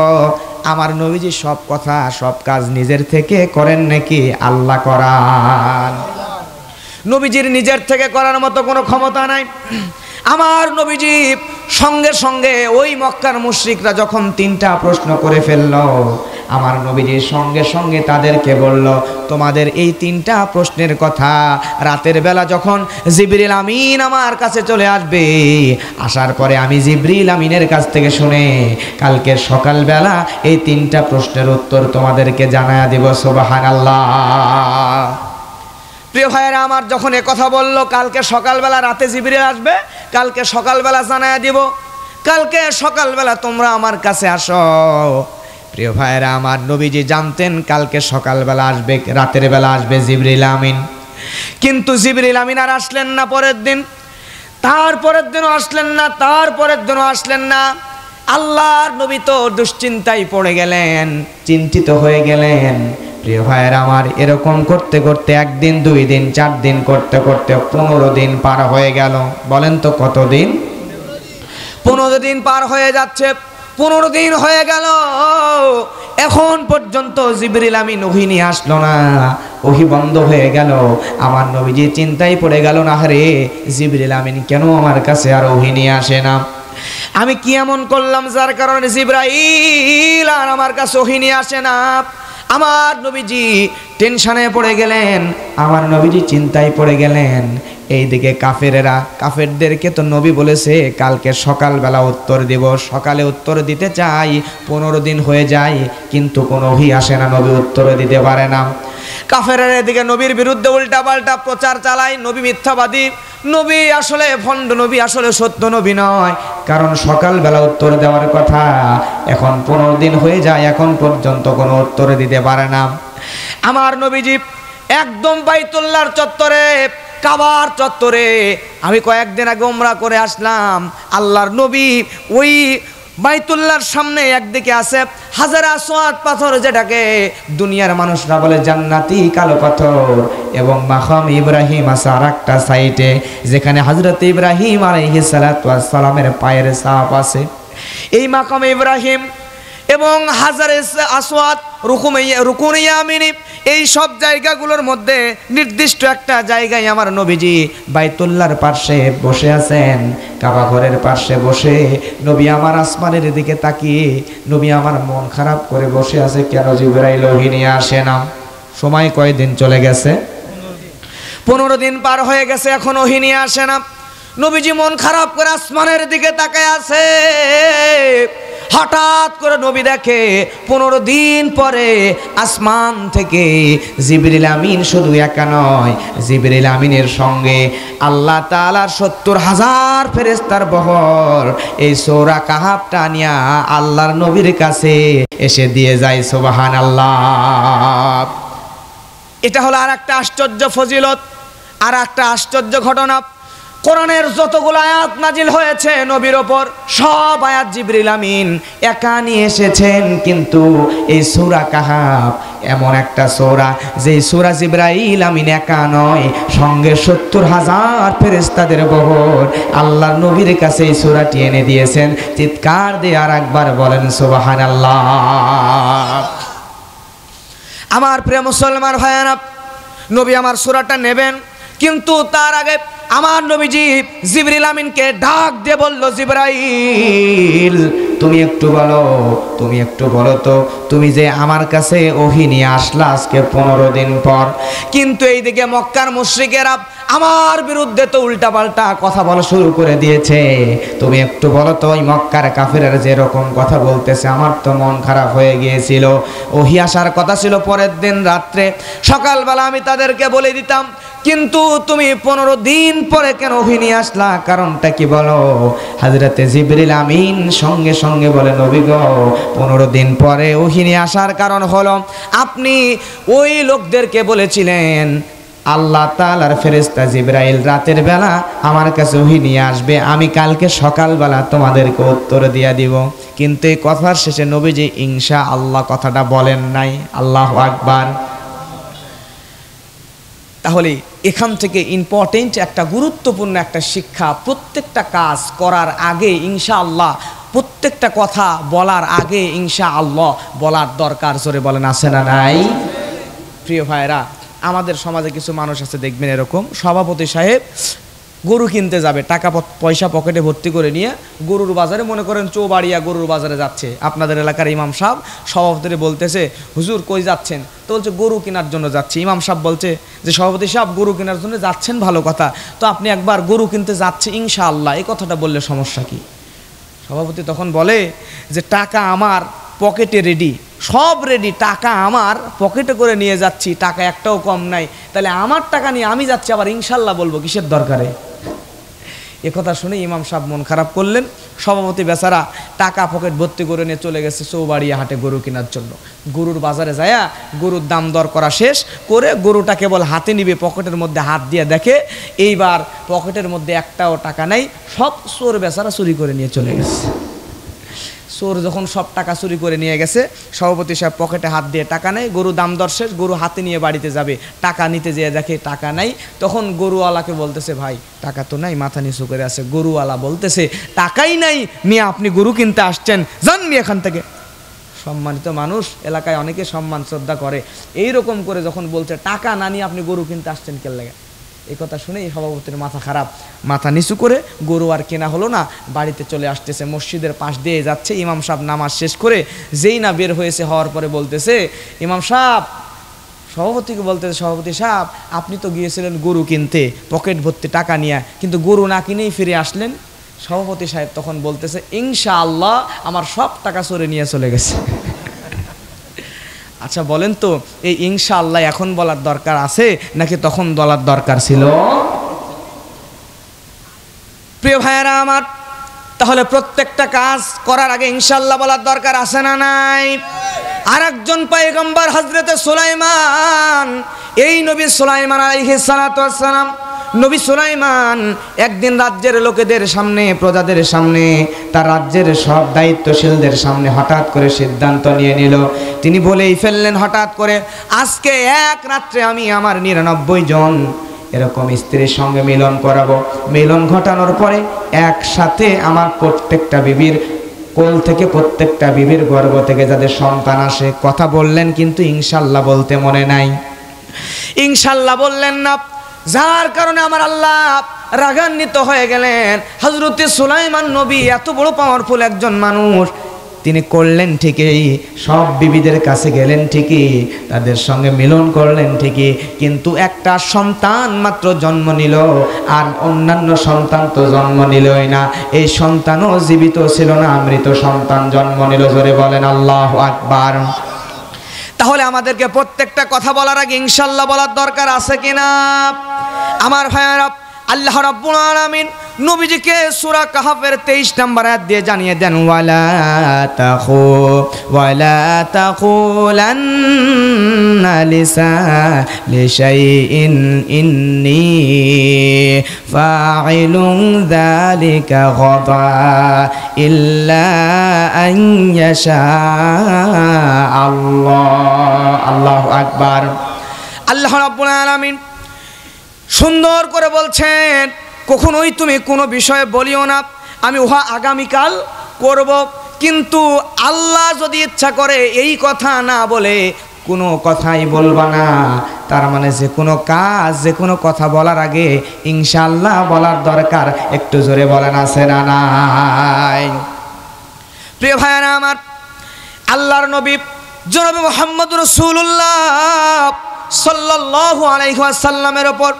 আমার নবীজি সব কথা সব কাজ নিজের থেকে করেন নাকি আল্লাহ করান? নবীজির নিজের থেকে করার মতো কোনো ক্ষমতা নাই। আমার নবীজি সঙ্গে সঙ্গে ওই মক্কার মুশরিকরা যখন 3টা প্রশ্ন করে ফেললো, আমার নবীজি সঙ্গে সঙ্গে তাদেরকে বলল, তোমাদের এই 3টা প্রশ্নের কথা রাতের বেলা যখন জিবরিল আমিন আমার কাছে চলে আসবে, আসার পরে আমি জিবরিল আমিনের কাছ থেকে শুনে কালকে সকালবেলা এই 3টা প্রশ্নের উত্তর তোমাদেরকে জানায়া দিব। সুবহানাল্লাহ। প্রিয় ভাইয়েরা আমার, যখন এ কথা বললো কালকে সকালবেলা রাতে জিবরিল আসবে, কালকে সকালবেলা জানায়া দিব, কালকে সকালবেলা তোমরা আমার কাছে আসো। প্রিয় ভাইয়েরা আমার, নবীজি জানতেন কালকে সকালবেলা আসবে, রাতের বেলা আসবে জিবরিল আমিন। কিন্তু জিবরিল আমিন আর আসলেন না পরের দিন, তারপরের দিনও আসলেন না, তারপরের দিনও আসলেন না। আল্লাহর নবী তো দুশ্চিন্তায় পড়ে গেলেন, চিন্তিত হয়ে গেলেন। প্রিয় ভাইয়েরা আমার, এরকম করতে করতে 1 দিন 2 দিন 4 দিন করতে করতে 15 দিন পার হয়ে গেল। বলেন তো কতদিন? 15 দিন পার হয়ে যাচ্ছে। 15 দিন হয়ে গেল, এখন পর্যন্ত জিবরিল আমিন ওহী নিয়ে আসলো না, ওহী বন্ধ হয়ে গেল। আমার নবীজি চিন্তায় পড়ে গেল, না রে জিবরিল আমিন কেন আমার কাছে আর ওহী নিয়ে আসে না? আমি কি এমন করলাম যার কারণে জিবরাইল আর আমার কাছে ওহী নিয়ে আসে না? আমার নবীজি টেনশনে পড়ে গেলেন, আমার নবীজি চিন্তায় পড়ে গেলেন। এইদিকে কাফেরেরা, কাফেরদেরকে তো নবী বলেছে কালকে সকালবেলা উত্তর দেব, সকালে উত্তর দিতে চাই, 15 দিন হয়ে যায় কিন্তু কোনো ওহী আসে না, নবী উত্তর দিতে পারে না। কাফেরের এদিকে নবীর বিরুদ্ধে উল্টাপাল্টা প্রচার চালায়, নবী মিথ্যাবাদী, নবী আসলে ভণ্ড, নবী আসলে সত্য নবী নয়, কারণ সকালবেলা উত্তর দেওয়ার কথা, এখন 15 দিন হয়ে যায়, এখন পর্যন্ত কোনো উত্তর দিতে পারে না। আমার নবীজি একদম বাইতুল্লাহর চত্বরে, কাবার চত্বরে, আমি কয়েকদিন আগে উমরা করে আসলাম, আল্লাহর নবী ওই বাইতুল্লাহর সামনে একদিকে আছে হাজার আসওয়াদ পাথর, যেটাকে দুনিয়ার মানুষরা বলে জান্নাতি কালো পাথর, এবং মাকাম ইব্রাহিম আছে আর একটা সাইডে, যেখানে হযরত ইব্রাহিম আলাইহিস সালাতু ওয়াস সালামের পায়ের ছাপ আছে। এই মাকাম ইব্রাহিম এবং হাজারে আসওয়াদ, রুকুন ইয়ামিনী, এই সব জায়গাগুলোর মধ্যে নির্দিষ্ট একটা জায়গায় আমার নবীজি বাইতুল্লাহর পাশে বসে আছেন, কাবা ঘরের পাশে বসে নবী আমার আসমানের দিকে তাকিয়ে, নবী আমার মন খারাপ করে বসে আছে, কেন জিবরাইল ওহী নিয়ে আসে না? সময় কয়দিন চলে গেছে? 15 দিন পার হয়ে গেছে, এখন ওহী নিয়ে আসে না। নবীজি মন খারাপ করে আসমানের দিকে তাকায় আছে। হঠাৎ করে নবী দেখে 15 দিন পরে আসমান থেকে জিবরিল আমিন শুধু একা নয়, জিবরিল আমিনের সঙ্গে আল্লাহ তাআলার 70,000 ফেরেশতার বহর এই সূরা কাহাফটা নিয়া আল্লাহর নবীর কাছে এসে দিয়ে যায়। সুবহানাল্লাহ। এটা হলো আর একটা আশ্চর্য ফজিলত, আর একটা আশ্চর্য ঘটনা। কোরআনের যতগুলো আয়াত নাজিল হয়েছে নবীর ওপর, সব আয়াত জিবরিল আমিন একা নিয়ে এসেছেন, কিন্তু এই সূরা কাহাফ এমন একটা সূরা, যে সূরা জিবরাইল আমিন একা নয়, সঙ্গে 70,000 ফেরেশতাদের বহর আল্লাহর নবীর কাছে এই সূরাটি এনে দিয়েছেন। চিৎকার দিয়ে আর একবার বলেন সুবহানাল্লাহ। আমার প্রিয় মুসলমান ভাইয়েরা, নবী আমার সূরাটা নেবেন, কিন্তু তার আগে আমার নবীজি জিবরিল আমিনকে ডাক দিয়ে বলল, জিবরাইল তুমি একটু বলো, তুমি একটু বলো তো, তুমি যে আমার কাছে ওহী নিয়ে আসলা আজকে 15 দিন পর, কিন্তু এইদিকে মক্কার মুশরিকেরা আমার বিরুদ্ধে তো উল্টাপাল্টা কথা বলা শুরু করে দিয়েছে, তুমি একটু বলো তো ওই মক্কার কাফেররা যে রকম কথা বলতেছে, আমার তো মন খারাপ হয়ে গিয়েছিল। ওহী আসার কথা ছিল পরের দিন রাত্রে, সকালবেলা আমি তাদেরকে বলে দিতাম, কিন্তু তুমি 15 দিন পরে কেন ওহী নিয়ে আসলা, কারণটা কি বলো? হযরতে জিবরিল আমিন সঙ্গে সঙ্গে বলে, নবী গো 15 দিন পরে ওহী নিয়ে আসার কারণ হলো আপনি ওই লোকদেরকে বলেছিলেন আল্লাহ তাআলার ফেরেশতা জিবরাইল রাতের বেলা আমার কাছে ওহী নিয়ে আসবে, আমি কালকে সকালবেলা তোমাদেরকে উত্তর দিয়ে দিব। কিন্তু এই কথার শেষে নবীজি ইনশাআল্লাহ কথাটা বলেন নাই। আল্লাহু আকবার। তাহলে এখান থেকে ইম্পর্টেন্ট একটা গুরুত্বপূর্ণ একটা শিক্ষা, প্রত্যেকটা কাজ করার আগে ইনশাআল্লাহ, প্রত্যেকটা কথা বলার আগে ইনশাআল্লাহ বলার দরকার। জোরে বলেন আছে না নাই? প্রিয় ভাইরা, আমাদের সমাজে কিছু মানুষ আছে দেখবেন এরকম, সভাপতি সাহেব গরু কিনতে যাবে, টাকা পয়সা পকেটে ভর্তি করে নিয়ে গরুর বাজারে, মনে করেন চৌবাড়িয়া গরুর বাজারে যাচ্ছে। আপনাদের এলাকার ইমাম সাহেব সভাপতিরে বলতেছে, হুজুর কই যাচ্ছেন? তো বলছে গরু কেনার জন্য যাচ্ছি। ইমাম সাহেব বলছে যে সভাপতি সাহেব গরু কেনার জন্য যাচ্ছেন, ভালো কথা, তো আপনি একবার গরু কিনতে যাচ্ছে ইনশাআল্লাহ, এই কথাটা বললে সমস্যা কি? সভাপতি তখন বলে যে টাকা আমার পকেটে রেডি, সব রেডি, টাকা আমার পকেটে করে নিয়ে যাচ্ছি, টাকা একটাও কম নাই, তাহলে আমার টাকা নিয়ে আমি যাচ্ছি, আবার ইনশাআল্লাহ বলবো কিসের দরকারে? এ কথা শুনে ইমাম সাহেব মন খারাপ করলেন। সভাপতি বেচারা টাকা পকেট ভর্তি করে নিয়ে চলে গেছে চৌবাড়িয়া হাটে গরু কেনার জন্য। গরুর বাজারে যায়া গরুর দাম দর করা শেষ করে গরুটা কেবল হাতে নিবে, পকেটের মধ্যে হাত দিয়ে দেখে এইবার পকেটের মধ্যে একটাও টাকা নাই, সব চোর বেচারা চুরি করে নিয়ে চলে গেছে। চোর যখন সব টাকা চুরি করে নিয়ে গেছে, সভাপতি সাহেব পকেটে হাত দিয়ে টাকা নেই, গরু দাম দর শেষ, গরু হাতে নিয়ে বাড়িতে যাবে, টাকা নিতে যেয়ে দেখে টাকা নাই। তখন গরুওয়ালাকে বলতেছে, ভাই টাকা তো নাই, মাথা নিচু করে আছে। গরুওয়ালা বলতেছে, টাকাই নাই মিয়া, আপনি গরু কিনতে আসছেন, যান মিয়া এখান থেকে। সম্মানিত মানুষ, এলাকায় অনেকে সম্মান শ্রদ্ধা করে, এইরকম করে যখন বলছে টাকা না নিয়ে আপনি গরু কিনতে আসছেন কেন লাগে, এই কথা শুনেই সভাপতির মাথা খারাপ, মাথা নিচু করে গরু আর কেনা হলো না, বাড়িতে চলে আসতেছে। মসজিদের পাশ দিয়ে যাচ্ছে, ইমাম সাহেব নামাজ শেষ করে যেই না বের হয়েছে, হওয়ার পরে বলতেছে ইমাম সাহেব, সভাপতিকে বলতেছে, সভাপতি সাহেব আপনি তো গিয়েছিলেন গরু কিনতে পকেট ভর্তি টাকা নিয়ে, কিন্তু গরু না কিনেই ফিরে আসলেন। সভাপতি সাহেব তখন বলতেছে, ইনশাআল্লাহ আমার সব টাকা চোরে নিয়ে চলে গেছে। আচ্ছা বলেন তো, এই ইনশাআল্লাহ এখন বলার দরকার আছে নাকি তখন বলার দরকার ছিল? প্রিয় ভাইয়েরা আমার, তাহলে প্রত্যেকটা কাজ করার আগে ইনশাআল্লাহ বলার দরকার আছে না নাই? আর একজন পয়গম্বর হযরতে সুলাইমান, এই নবী সুলাইমান আলাইহিস সালাতু ওয়াস সালাম, নবী সুলাইমান একদিন রাজ্যের লোকেদের সামনে, প্রজাদের সামনে, তার রাজ্যের সব দায়িত্বশীলদের সামনে হঠাৎ করে সিদ্ধান্ত নিয়ে নিল। তিনি বলেই ফেললেন হঠাৎ করে, আজকে এক রাত্রে আমি আমার 99 জন এরকম স্ত্রীর সঙ্গে মিলন করাবো। মিলন ঘটানোর পরে একসাথে আমার প্রত্যেকটা বিবির কোল থেকে, প্রত্যেকটা বিবির গর্ভ থেকে যাদের সন্তান আসে। কথা বললেন কিন্তু ইনশাআল্লাহ বলতে মনে নাই। ইনশাআল্লাহ বললেন না, যার কারণে আমার আল্লাহ রাগান্বিত হয়ে গেলেন। হযরতে সুলাইমান নবী এত বড় পাওয়ারফুল একজন মানুষ, তিনি করলেন ঠিকই, সব বিবিদের কাছে গেলেন ঠিকই, তাদের সঙ্গে মিলন করলেন ঠিকই, কিন্তু একটা সন্তান মাত্র জন্ম নিল, আর অন্যান্য সন্তান তো জন্ম নিলই না। এই সন্তানও জীবিত ছিল না, মৃত সন্তান জন্ম নিল। জোরে বলেন আল্লাহু আকবার। তাহলে আমাদেরকে প্রত্যেকটা কথা বলার আগে ইনশাআল্লাহ বলার দরকার আছে কিনা? আমার ভাইয়ারা, আল্লাহ রাব্বুল আলামিন নবীজিকে সূরা কাহফের 23 নম্বর আয়াত দিয়ে জানিয়ে দেন, ওয়ালা তাকুলান্না লিশাইইন ইন্নী ফাইলুন যালিকা গাদা ইল্লা আন ইয়াশা আল্লাহ। আল্লাহু আকবার। আল্লাহ রাব্বুল আলামিন সুন্দর করে বলছেন, কখনোই তুমি কোনো বিষয়ে বলিও না আমি উহা আগামীকাল করব, কিন্তু আল্লাহ যদি ইচ্ছা করে এই কথা না বলে কোনো কথাই বলবা না। তার মানে যে কোনো কাজ, যে কোনো কথা বলার আগে ইনশাআল্লাহ বলার দরকার। একটু জোরে বলেন আছে না নাই? প্রিয় ভাইরা আমার, আল্লাহর নবী জনাবে মুহাম্মদ রাসূলুল্লাহ সাল্লাল্লাহু আলাইহি ওয়াসাল্লামের উপর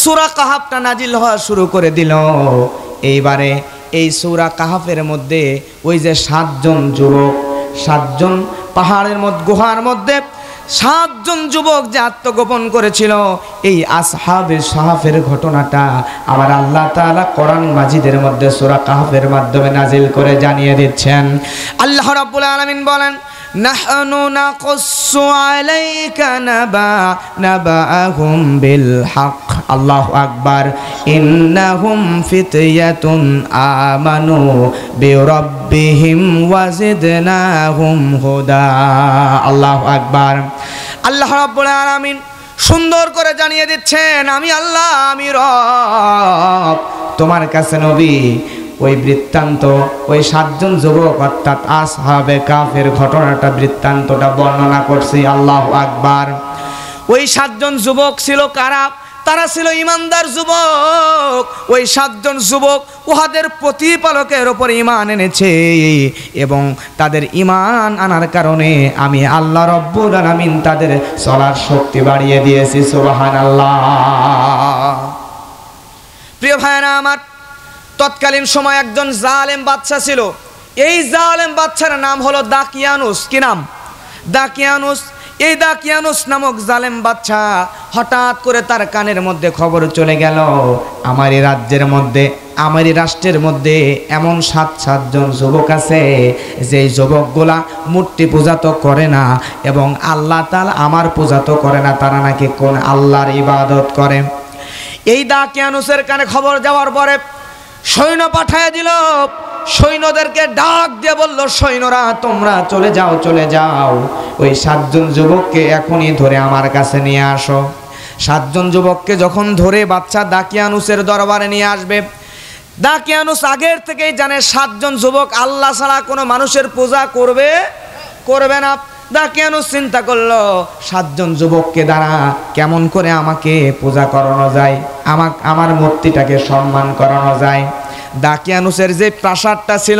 সূরা কাহফটা নাজিল হওয়া শুরু করে দিল। এইবারে এই সূরা কাহফের মধ্যে ওই যে 7 জন যুবক, 7 জন পাহাড়ের মধ্যে, গুহার মধ্যে 7 জন যুবক যে আত্মগোপন করেছিল, এই আসহাবে সাহাফের ঘটনাটা আবার আল্লাহ তাআলা কোরআন মাজিদের মধ্যে সূরা কাহফের মাধ্যমে নাজিল করে জানিয়ে দিচ্ছেন। আল্লাহ রাব্বুল আলামিন বলেন, নাহনু নাকুসু নাকুসু আলাইকা নাবাআহুম বিল হক। আল্লাহু আকবার। ইন্নাহুম ফিতয়াতুন আমানু বিরাব্বিহিম ওয়াজিদনাহুম হুদা। আল্লাহু আকবার। আল্লাহ রাব্বুল আলামিন সুন্দর করে জানিয়ে দিচ্ছেন, আমি আল্লাহ, আমি রব। তোমার কাছে নবী ওই বৃত্তান্ত, ওই 7 জন যুবক অর্থাৎ আসহাবে কাফের ঘটনাটা, বৃত্তান্তটা বর্ণনা করছি। আল্লাহু আকবার। ওই 7 জন যুবক ছিল কারা? তারা ছিল ইমানদার যুবক। ওই 7 জন যুবক উহাদের প্রতিপালকের উপর ঈমান এনেছে এবং তাদের ঈমান আনার কারণে আমি আল্লাহ রব্বুল আলামিন তাদের চলার শক্তি বাড়িয়ে দিয়েছি। সুবহানাল্লাহ। প্রিয় ভাইরা আমার, তৎকালীন সময় একজন জালেম বাদশা ছিল। এই জালেম বাদশার নাম হলো দাকিয়ানুস। কি নাম? দাকিয়ানুস। এই দাকিয়ানুস নামক জালেম বাদশা হঠাৎ করে তার কানের মধ্যে খবর চলে গেল, আমারই রাজ্যের মধ্যে, আমারই রাষ্ট্রের মধ্যে এমন 7 জন যুবক আছে যেই যুবকগুলা মূর্তি পূজা তো করে না এবং আল্লাহ তাআলা আমার পূজা তো করে না, তারা নাকি কোন আল্লাহর ইবাদত করে। এই দাকিয়ানুসের কানে খবর যাওয়ার পরে সৈন্য পাঠায় দিল। সৈন্যদেরকে ডাক দিয়ে বলল, সৈন্যরা তোমরা চলে যাও, চলে যাও, ওই 7 জন যুবককে এখনই ধরে আমার কাছে নিয়ে আসো। 7 জন যুবককে যখন ধরে বাদশা দাকিয়ানুসের দরবারে নিয়ে আসবে, দাকিয়ানুস আগের থেকেই জানে 7 জন যুবক আল্লাহ ছাড়া কোনো মানুষের পূজা করবে না। দাকিয়ানুস চিন্তা করলো, 7 জন যুবককে দ্বারা কেমন করে আমাকে পূজা করানো যায়, আমার মূর্তিটাকে সম্মান করানো যায়। দাকিয়ানুসের যে প্রাসাদটা ছিল,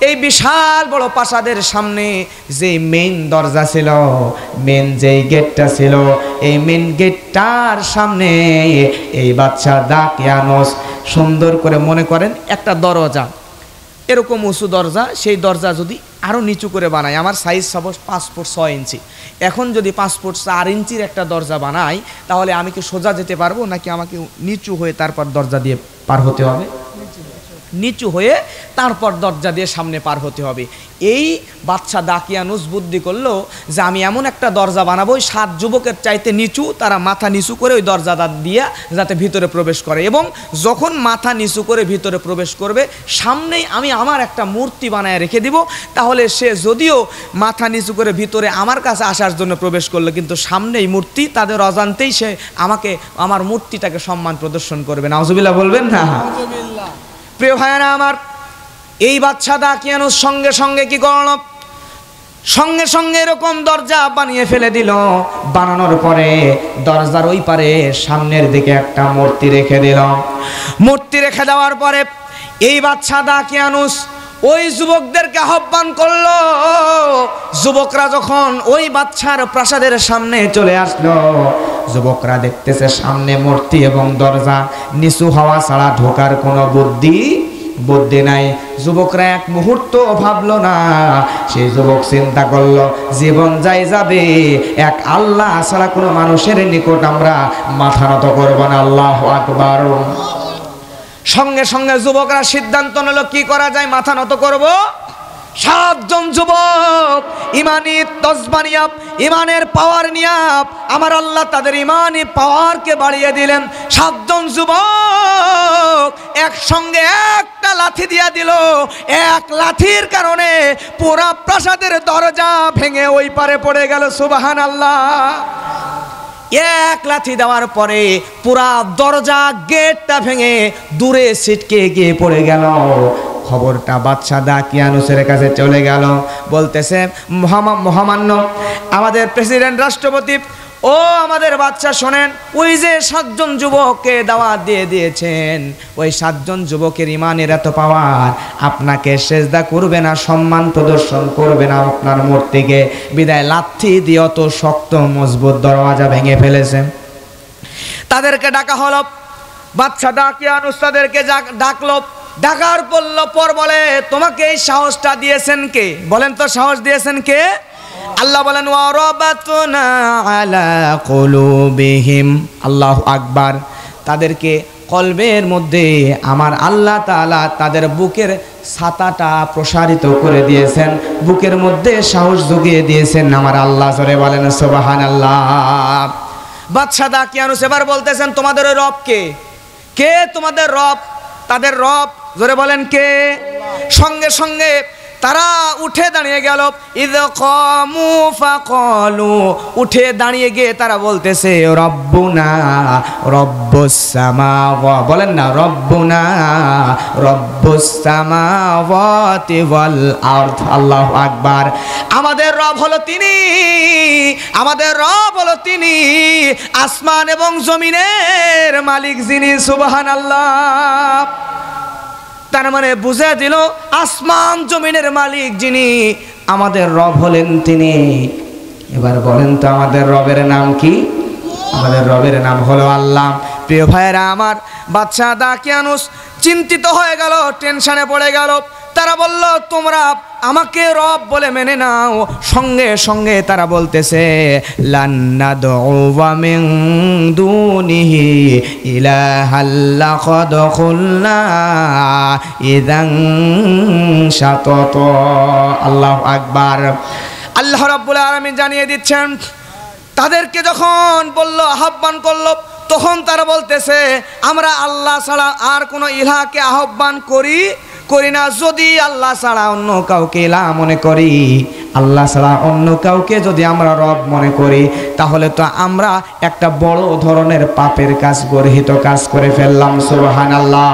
এই বিশাল বড় প্রাসাদের সামনে যে মেইন দরজা ছিল, মেইন যেই গেটটা ছিল, এই মেইন গেটটার সামনে এই বাদশা দাকিয়ানুস সুন্দর করে, মনে করেন একটা দরজা, এরকম উঁচু দরজা, সেই দরজা যদি আরও নিচু করে বানাই, আমার সাইজ সাপোজ 5 ফুট 6 ইঞ্চি, এখন যদি 5 ফুট 4 ইঞ্চির একটা দরজা বানাই, তাহলে আমি কি সোজা যেতে পারবো নাকি আমাকে নিচু হয়ে তারপর দরজা দিয়ে পার হতে হবে? নিচু হয়ে তারপর দরজা দিয়ে সামনে পার হতে হবে। এই বাদশা দাকিয়ানুস বুদ্ধি করলো যে আমি এমন একটা দরজা বানাবো, ওই 7 যুবকের চাইতে নিচু, তারা মাথা নিচু করে ওই দরজাটা দিয়ে যাতে ভিতরে প্রবেশ করে, এবং যখন মাথা নিচু করে ভিতরে প্রবেশ করবে, সামনেই আমি আমার একটা মূর্তি বানায় রেখে দিব। তাহলে সে যদিও মাথা নিচু করে ভিতরে আমার কাছে আসার জন্য প্রবেশ করলো, কিন্তু সামনেই মূর্তি, তাদের অজান্তেই সে আমাকে, আমার মূর্তিটাকে সম্মান প্রদর্শন করবে। নাউজুবিল্লাহ বলবেন না? প্রিয় ভাইরা আমার, এই বাদশা দাকিয়ানুস সঙ্গে সঙ্গে কি করল? সঙ্গে সঙ্গে এরকম দরজা বানিয়ে ফেলে দিল। বানানোর পরে দরজার ওই পারে সামনের দিকে একটা মূর্তি রেখে দিল। মূর্তি রেখে দেওয়ার পরে এই বাদশা দাকিয়ানুস ওই যুবকদেরকে আহ্বান করলো। যুবকরা যখন ওই বাদশার প্রাসাদের সামনে চলে আসলো, যুবকরা দেখতেছে সামনে মূর্তি এবং দরজা, নিচু হওয়া ছাড়া ঢোকার কোনো বুদ্ধি নাই। যুবকরা এক মুহূর্ত ভাবলো না। সেই যুবক চিন্তা করলো, জীবন যাই যাবে, এক আল্লাহ ছাড়া কোনো মানুষের নিকট আমরা মাথা নত করব না। আল্লাহু আকবার। সঙ্গে সঙ্গে যুবকরা সিদ্ধান্ত নিল কি করা যায়, মাথা নত করব। 7 জন যুবক ইমানি তজবানিয়াব, ইমানের পাওয়ার নিয়ে আমার আল্লাহ তাদের ইমানি পাওয়ারকে বাড়িয়ে দিলেন। 7 জন যুবক একসঙ্গে একটা লাঠি দিয়া দিল। এক লাঠির কারণে পুরা প্রাসাদের দরজা ভেঙে ওই পারে পড়ে গেল। সুবহানাল্লাহ। এক লাঠি দেওয়ার পরে পুরা দরজা, গেটটা ভেঙে দূরে ছিটকে গিয়ে পড়ে গেল। খবরটা বাদশা দাকিয়ানুসের কাছে চলে গেল। বলতেছে, মহামান্য আমাদের প্রেসিডেন্ট, রাষ্ট্রপতি, ও আমাদের বাদশা শোনেন, ওই যে 7 জন যুবককে দাওয়াত দিয়ে দিয়েছেন, ওই 7 জন যুবকের ইমানের এত পাওয়ার, আপনাকে সেজদা করবে না, সম্মান প্রদর্শন করবে না আপনার মূর্তিকে, বিদায় লাঠি দিয়ে অত শক্ত মজবুত দরওয়াজা ভেঙে ফেলেছে। তাদেরকে ডাকা হলো। বাদশা দাকিয়ানুস তাদেরকে ডাকলো। ডাকার পর বলে, তোমাকে এই সাহসটা দিয়েছেন কে? বলেন তো, সাহস দিয়েছেন কে? আল্লাহ বলেন, ওয়ারাবাতনা আলা কুলুবিহিম। আল্লাহু আকবার। তাদেরকে কলবের মধ্যে আমার আল্লাহ তাআলা তাদের বুকের ছাতাটা প্রসারিত করে দিয়েছেন, বুকের মধ্যে সাহস জুগিয়ে দিয়েছেন আমার আল্লাহ। জোরে বলেন সুবহানাল্লাহ। বাদশা দাকিয়ানুস এবার বলতেছেন, তোমাদের ওই রব কে? কে তোমাদের রব? তাদের রব, জোরে বলেন কে? সঙ্গে সঙ্গে তারা উঠে দাঁড়িয়ে গেল। ইয কামু ফাকালু, উঠে দাঁড়িয়ে গিয়ে তারা বলতেছে রব্বুনা রব্বুস সামাওয়াতি, বলেন না রব্বুনা রব্বুস সামাওয়াতি ওয়াল আরদ। আল্লাহু আকবার। আমাদের রব হলো তিনি, আমাদের রব হলো তিনি, আসমান এবং জমিনের মালিক যিনি। সুবহানাল্লাহ। তার মানে বুঝে দিল আসমান জমিনের মালিক যিনি, আমাদের রব হলেন তিনি। এবার বলেন তো আমাদের রবের নাম কি? আমাদের রবের নাম হলো আল্লাহ। প্রিয় ভাইয়েরা আমার, বাদশা দাকিয়ানুস চিন্তিত হয়ে গেল, টেনশনে পড়ে গেল। তারা বলল তোমরা আমাকে রব বলে মেনে নাও। সঙ্গে সঙ্গে তারা বলতেছে লান নাদউ মিন দুনিহি ইলাহাল লাকাদ কুলনা ইযান শাতাত। আল্লাহু আকবার। আল্লাহ রাব্বুল আলামিন জানিয়ে দিচ্ছেন, তাদেরকে যখন বলল, আহ্বান করলো, তখন তারা বলতেছে আমরা আল্লাহ ছাড়া আর কোনো ইলাহকে আহ্বান করি না। যদি আল্লাহ ছাড়া অন্য কাউকে ইলাহ মনে করি, আল্লাহ ছাড়া অন্য কাউকে যদি আমরা রব মনে করি, তাহলে তো আমরা একটা বড় ধরনের পাপের কাজ, গর্হিত কাজ করে ফেললাম। সুবহানাল্লাহ।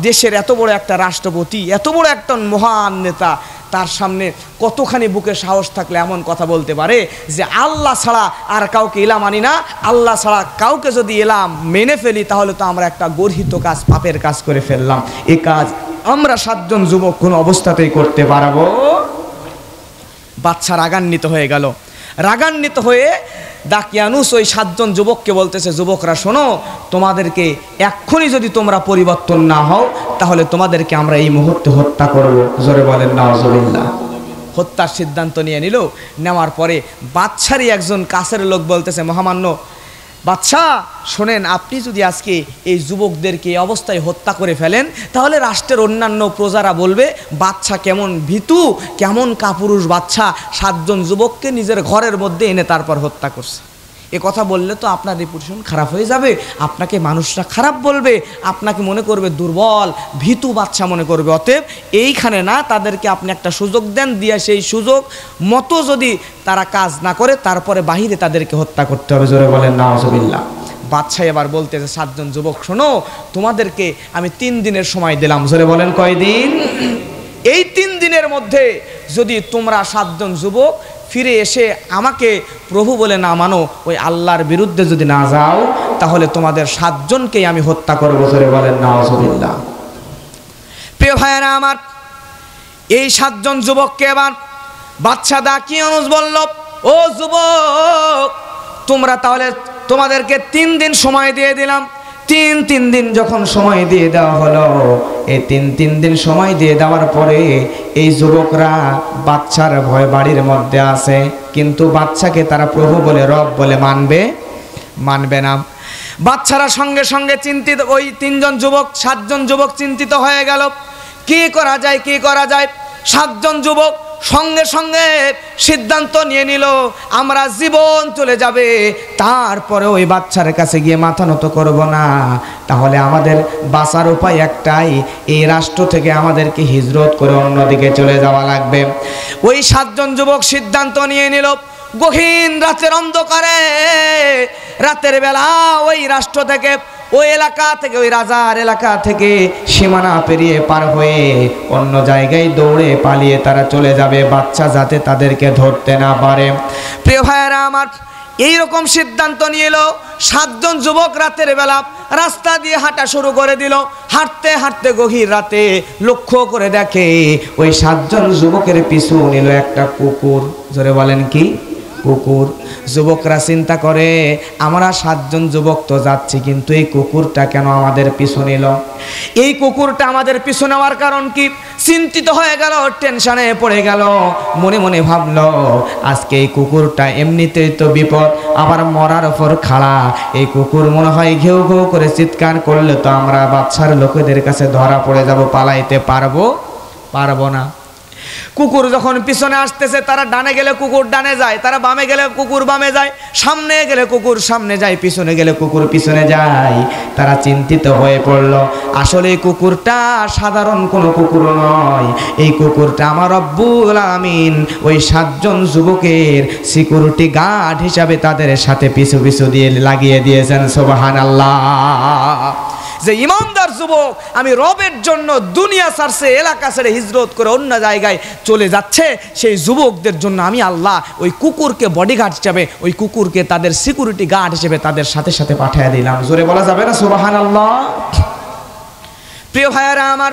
দেশের এত বড় একটা রাষ্ট্রপতি, এত বড় একটা মহান নেতা, তার সামনে কতখানি বুকে সাহস থাকলে এমন কথা বলতে পারে যে আল্লাহ ছাড়া আর কাউকে ইলাহ মানি না, আল্লাহ ছাড়া কাউকে যদি ইলাহ মেনে ফেলি তাহলে তো আমরা একটা গর্হিত কাজ, পাপের কাজ করে ফেললাম। এই কাজ আমরা 7 জন যুবক কোনো অবস্থাতেই করতে পারবো। বাদশা রাগান্বিত হয়ে গেল। রাগান্বিত হয়ে দাকিয়ানুস ওই 7 জন যুবককে বলতেছে, যুবকরা শোনো, তোমাদেরকে এক্ষুনি যদি তোমরা পরিবর্তন না হও তাহলে তোমাদেরকে আমরা এই মুহূর্তে হত্যা করব। জোরে বলেন নাউজুবিল্লাহ। হত্যার সিদ্ধান্ত নিয়ে নিল। নেওয়ার পরে বাদশারই একজন কাছের লোক বলতেছে, মহামান্য বাদশা শোনেন, আপনি যদি আজকে এই যুবকদেরকে এই অবস্থায় হত্যা করে ফেলেন তাহলে রাষ্ট্রের অন্যান্য প্রজারা বলবে বাদশা কেমন ভীতু, কেমন কাপুরুষ বাদশা 7 জন যুবককে নিজের ঘরের মধ্যে এনে তারপর হত্যা করছে। এ কথা বললে তো আপনার রেপুটেশন খারাপ হয়ে যাবে, আপনাকে মানুষরা খারাপ বলবে, আপনাকে মনে করবে দুর্বল, ভীতু বাদশা মনে করবে। অতএব এইখানে না, তাদেরকে আপনি একটা সুযোগ দেন, দিয়ে সেই সুযোগ মতো যদি তারা কাজ না করে তারপরে বাহিরে তাদেরকে হত্যা করতে হবে। জোরে বলেন নাউজুবিল্লাহ। বাদশা এবার বলতেছে, 7 জন যুবক শোনো, তোমাদেরকে আমি 3 দিনের সময় দিলাম। জোরে বলেন কয়দিন? এই 3 দিনের মধ্যে যদি তোমরা 7 জন যুবক ফিরে এসে আমাকে প্রভু বলে না মানো, ওই আল্লাহর বিরুদ্ধে যদি না যাও, তাহলে তোমাদের 7 জনকেই আমি হত্যা করবো। জোরে বলেন নাউজুবিল্লাহ। প্রিয় ভাইয়েরা আমার, এই 7 জন যুবককে এবার বাদশা দাকিয়ানুস বলল, ও যুবক, তোমরা তাহলে তোমাদেরকে 3 দিন সময় দিয়ে দিলাম। 3 দিন যখন সময় দিয়ে দেওয়া হলো, এই 3 দিন সময় দিয়ে দেওয়ার পরে এই যুবকরা বাদশার ভয় বাড়ির মধ্যে আছে, কিন্তু বাদশাকে তারা প্রভু বলে, রব বলে মানবে না। বাদশারা সঙ্গে সঙ্গে চিন্তিত, ওই 3 জন যুবক 7 জন যুবক চিন্তিত হয়ে গেল, কি করা যায়, কি করা যায়। 7 জন যুবক সঙ্গে সঙ্গে সিদ্ধান্ত নিয়ে নিল, আমরা জীবন চলে যাবে তারপরে ওই বাচ্চার কাছে গিয়ে মাথা নত করব না, তাহলে আমাদের বাঁচার উপায় একটাই, এই রাষ্ট্র থেকে আমাদেরকে হিজরত করে অন্যদিকে চলে যাওয়া লাগবে। ওই 7 জন যুবক সিদ্ধান্ত নিয়ে নিল, গহীন রাতের অন্ধকারে, রাতের বেলা ওই রাষ্ট্র থেকে, ওই এলাকা থেকে, ওই রাজার এলাকা থেকে সীমানা পেরিয়ে পার হয়ে অন্য জায়গায় দৌড়ে পালিয়ে তারা চলে যাবে, বাচ্চা যাতে তাদেরকে ধরতে না পারে। প্রিয় ভাইয়েরা আমার, এইরকম সিদ্ধান্ত নিয়ে এলো। 7 জন যুবক রাতের বেলা রাস্তা দিয়ে হাঁটা শুরু করে দিল। হাঁটতে হাঁটতে গভীর রাতে লক্ষ্য করে দেখে ওই 7 জন যুবকের পিছু নিল একটা কুকুর। জোরে বলেন কি? কুকুর। যুবকরা চিন্তা করে আমরা 7 জন যুবক তো যাচ্ছি, কিন্তু এই কুকুরটা কেন আমাদের পিছু নিল? এই কুকুরটা আমাদের পিছু নেওয়ার কারণ কি? চিন্তিত হয়ে গেল, টেনশনে পড়ে গেল, মনে মনে ভাবলো আজকে এই কুকুরটা এমনিতেই তো বিপদ, আবার মরার ওপর খাড়া। এই কুকুর মনে হয় ঘেউ ঘেউ করে চিৎকার করলে তো আমরা বাচ্চার লোকেদের কাছে ধরা পড়ে যাব, পালাইতে পারবো না। কুকুর যখন পিছনে আসতেছে, তারা ডানে গেলে কুকুর ডানে যায়, তারা বামে গেলে কুকুর বামে যায়, সামনে গেলে কুকুর সামনে যায়, পিছনে গেলে কুকুর পিছনে যায়। তারা চিন্তিত হয়ে পড়ল, আসলে এই কুকুরটা সাধারণ কোনো কুকুর নয়, এই কুকুরটা আমার রব্বুল আলামিন ওই 7 জন যুবকের সিকিউরিটি গার্ড হিসাবে তাদের সাথে পিছু পিছু দিয়ে লাগিয়ে দিয়েছেন। সুবহানাল্লাহ। যে ইমানদার যুবক আমি রবের জন্য দুনিয়া ছাড়ছে, এলাকা ছেড়ে হিজরত করে অন্য জায়গায় চলে যাচ্ছে, সেই যুবকদের জন্য আমি আল্লাহ ওই কুকুরকে বডিগার্ড হিসেবে, ওই কুকুরকে তাদের সিকিউরিটি গার্ড হিসেবে তাদের সাথে সাথে পাঠিয়ে দিলাম। জোরে বলা যাবে না সুবহানাল্লাহ? প্রিয় ভাইয়েরা আমার,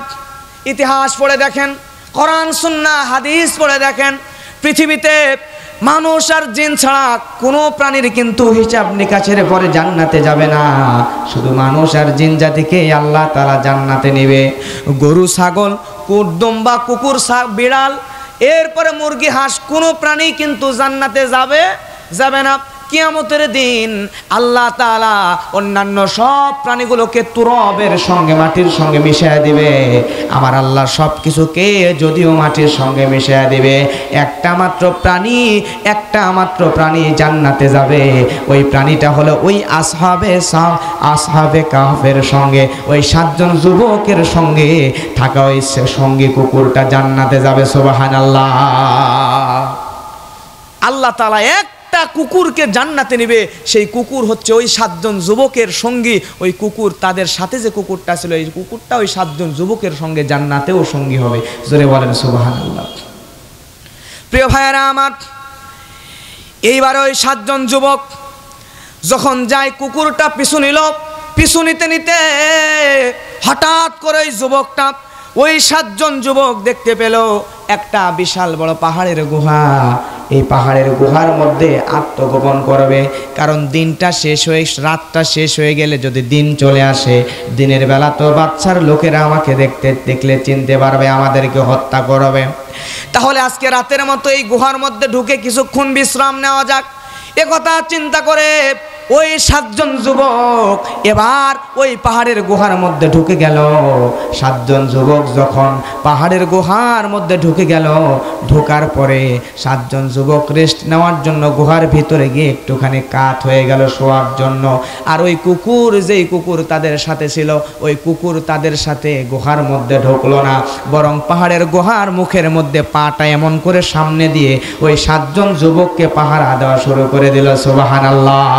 ইতিহাস পড়ে দেখেন, কোরআন সুন্নাহ হাদিস পড়ে দেখেন, পৃথিবীতে মানুষ আর জিন ছাড়া কোনো প্রাণীর কিন্তু হিসাব নিকাশের পরে জান্নাতে যাবে না। শুধু মানুষ আর জিন জাতিকে আল্লাহ তাআলা জান্নাতে নেবে। গরু, ছাগল, কুকুর, দুম্বা, কুকুর, বিড়াল, এরপরে মুরগি, হাঁস, কোনো প্রাণী কিন্তু জান্নাতে যাবে না। কিয়ামতের দিন আল্লাহ তাআলা অন্যান্য সব প্রাণীগুলোকে তুরবের সঙ্গে, মাটির সঙ্গে মিশিয়ে দিবে। আমার আল্লাহ সব কিছুকে যদিও মাটির সঙ্গে মিশিয়ে দিবে, একটা মাত্র প্রাণী জান্নাতে যাবে। ওই প্রাণীটা হলো ওই আসহাবে কাহফের সঙ্গে, ওই 7 জন যুবকের সঙ্গে থাকা ওই সঙ্গী কুকুরটা জান্নাতে যাবে। সুবহানাল্লাহ। আল্লাহ তাআলা একটা কুকুরকে জান্নাতে নেবে, সেই কুকুর হচ্ছে ওই 7 জন যুবকের সঙ্গী। ওই কুকুর, তাদের সাথে যে কুকুরটা ছিল, এই কুকুরটা ওই 7 জন যুবকের সঙ্গে জান্নাতেও সঙ্গী হবে। জোরে বলেন সুবহানাল্লাহ। প্রিয় ভাইয়েরা আমার, এইবার ওই 7 জন যুবক যখন যায়, কুকুরটা পিছু নিতে নিতে হঠাৎ করে ওই যুবকটা, ওই 7 জন যুবক দেখতে পেল একটা বিশাল বড় পাহাড়ের গুহা। এই পাহাড়ের গুহার মধ্যে আত্মগোপন করবে, কারণ রাতটা শেষ হয়ে গেলে যদি দিন চলে আসে, দিনের বেলা তো বাচ্চার লোকেরা আমাকে দেখলে চিনতে পারবে, আমাদেরকে হত্যা করবে। তাহলে আজকে রাতের মতো এই গুহার মধ্যে ঢুকে কিছুক্ষণ বিশ্রাম নেওয়া যাক, একথা চিন্তা করে ওই 7 জন যুবক এবার ওই পাহাড়ের গুহার মধ্যে ঢুকে গেল। 7 জন যুবক যখন পাহাড়ের গুহার মধ্যে ঢুকে গেল, ঢোকার পরে 7 জন যুবক রেস্ট নেওয়ার জন্য গুহার ভিতরে গিয়ে একটুখানি কাত হয়ে গেল শোয়ার জন্য। আর ওই কুকুর, যেই কুকুর তাদের সাথে ছিল, ওই কুকুর তাদের সাথে গুহার মধ্যে ঢুকলো না, বরং পাহাড়ের গুহার মুখের মধ্যে পাটা এমন করে সামনে দিয়ে ওই 7 জন যুবককে পাহারা দেওয়া শুরু করে দিল। সুবহানাল্লাহ।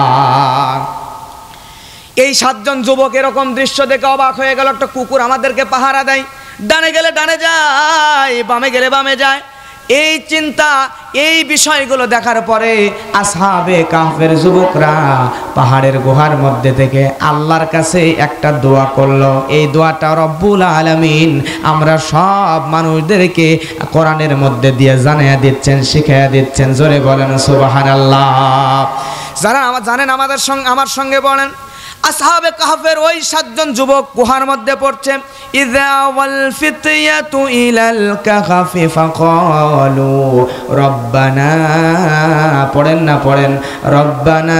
এই 7 জন যুবক এরকম দৃশ্য দেখে অবাক হয়ে গেল, একটা কুকুর আমাদেরকে পাহারা দেয়, ডানে গেলে ডানে যায়, বামে গেলে বামে যায়। এই চিন্তা, এই বিষয়গুলো দেখার পরে আসহাবে কাহফের যুবকরা পাহাড়ের গুহার মধ্যে থেকে আল্লাহর কাছে একটা দোয়া করলো। এই দোয়াটা রব্বুল আলামিন আমরা সব মানুষদেরকে কোরআনের মধ্যে দিয়ে জানিয়ে দিচ্ছেন, শিখিয়ে দিচ্ছেন। জোরে বলেন সুবহানাল্লাহ। যারা জানেন আমার সঙ্গে বলেন, আসহাবে কাহফের ওই 7 জন যুবক গুহার মধ্যে পড়ছে, ইযা ওয়াল ফিতয়াতু ইলাল কাহফি ফাকালু রব্বানা, পড়েন রব্বানা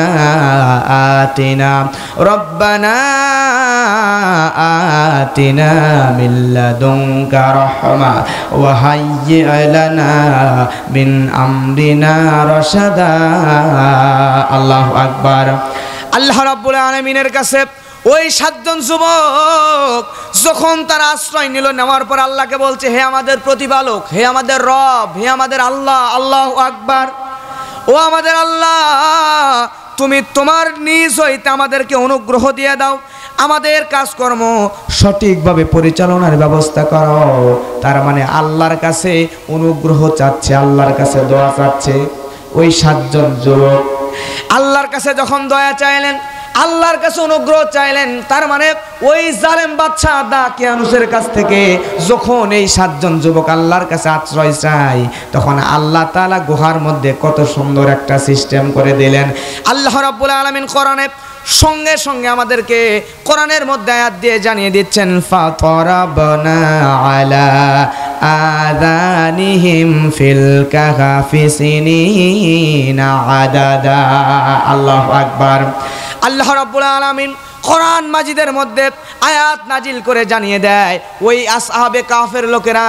আতিনা মিন লাদুনকা রাহমা ওয়া হায়্যি লানা মিন আমরিনা রাশাদা। আল্লাহু আকবার। আল্লাহ রাব্বুল আলামিনের কাছে ওই 7 জন যুবক যখন তারা আশ্রয় নিল, নেওয়ার পর আল্লাহকে বলছে, হে আমাদের প্রতিপালক, হে আমাদের রব, হে আমাদের আল্লাহ, আল্লাহু আকবার, ও আমাদের আল্লাহ, তুমি তোমার নিজ হইতে আমাদেরকে অনুগ্রহ দিয়ে দাও, আমাদের কাজকর্ম সঠিকভাবে পরিচালনার ব্যবস্থা করো। তার মানে আল্লাহর কাছে অনুগ্রহ চাচ্ছে, আল্লাহর কাছে দোয়া চাচ্ছে। ওই 7 জন যুবক আল্লাহর কাছে যখন দয়া চাইলেন, আল্লাহর কাছে অনুগ্রহ চাইলেন। তার মানে ওই জালেম বাদশা দাকিয়ানুসের কাছ থেকে যখন এই 7 জন যুবক আল্লাহর কাছে আশ্রয় চায়, তখন আল্লাহ তাআলা গুহার মধ্যে কত সুন্দর একটা সিস্টেম করে দিলেন। আল্লাহ রাব্বুল আলামিন কোরআনে সঙ্গে সঙ্গে আমাদেরকে কোরআনের মধ্যে আয়াত দিয়ে জানিয়ে দিচ্ছেন, ফাতারাবনা আলা আযানিহিম ফিল কাহফি সিনিনা আদাদা। আল্লাহু আকবার। আল্লাহ রাব্বুল আলামিন কোরআন মাজিদের মধ্যে আয়াত নাজিল করে জানিয়ে দেয়, ওই আসহাবে কাফের লোকেরা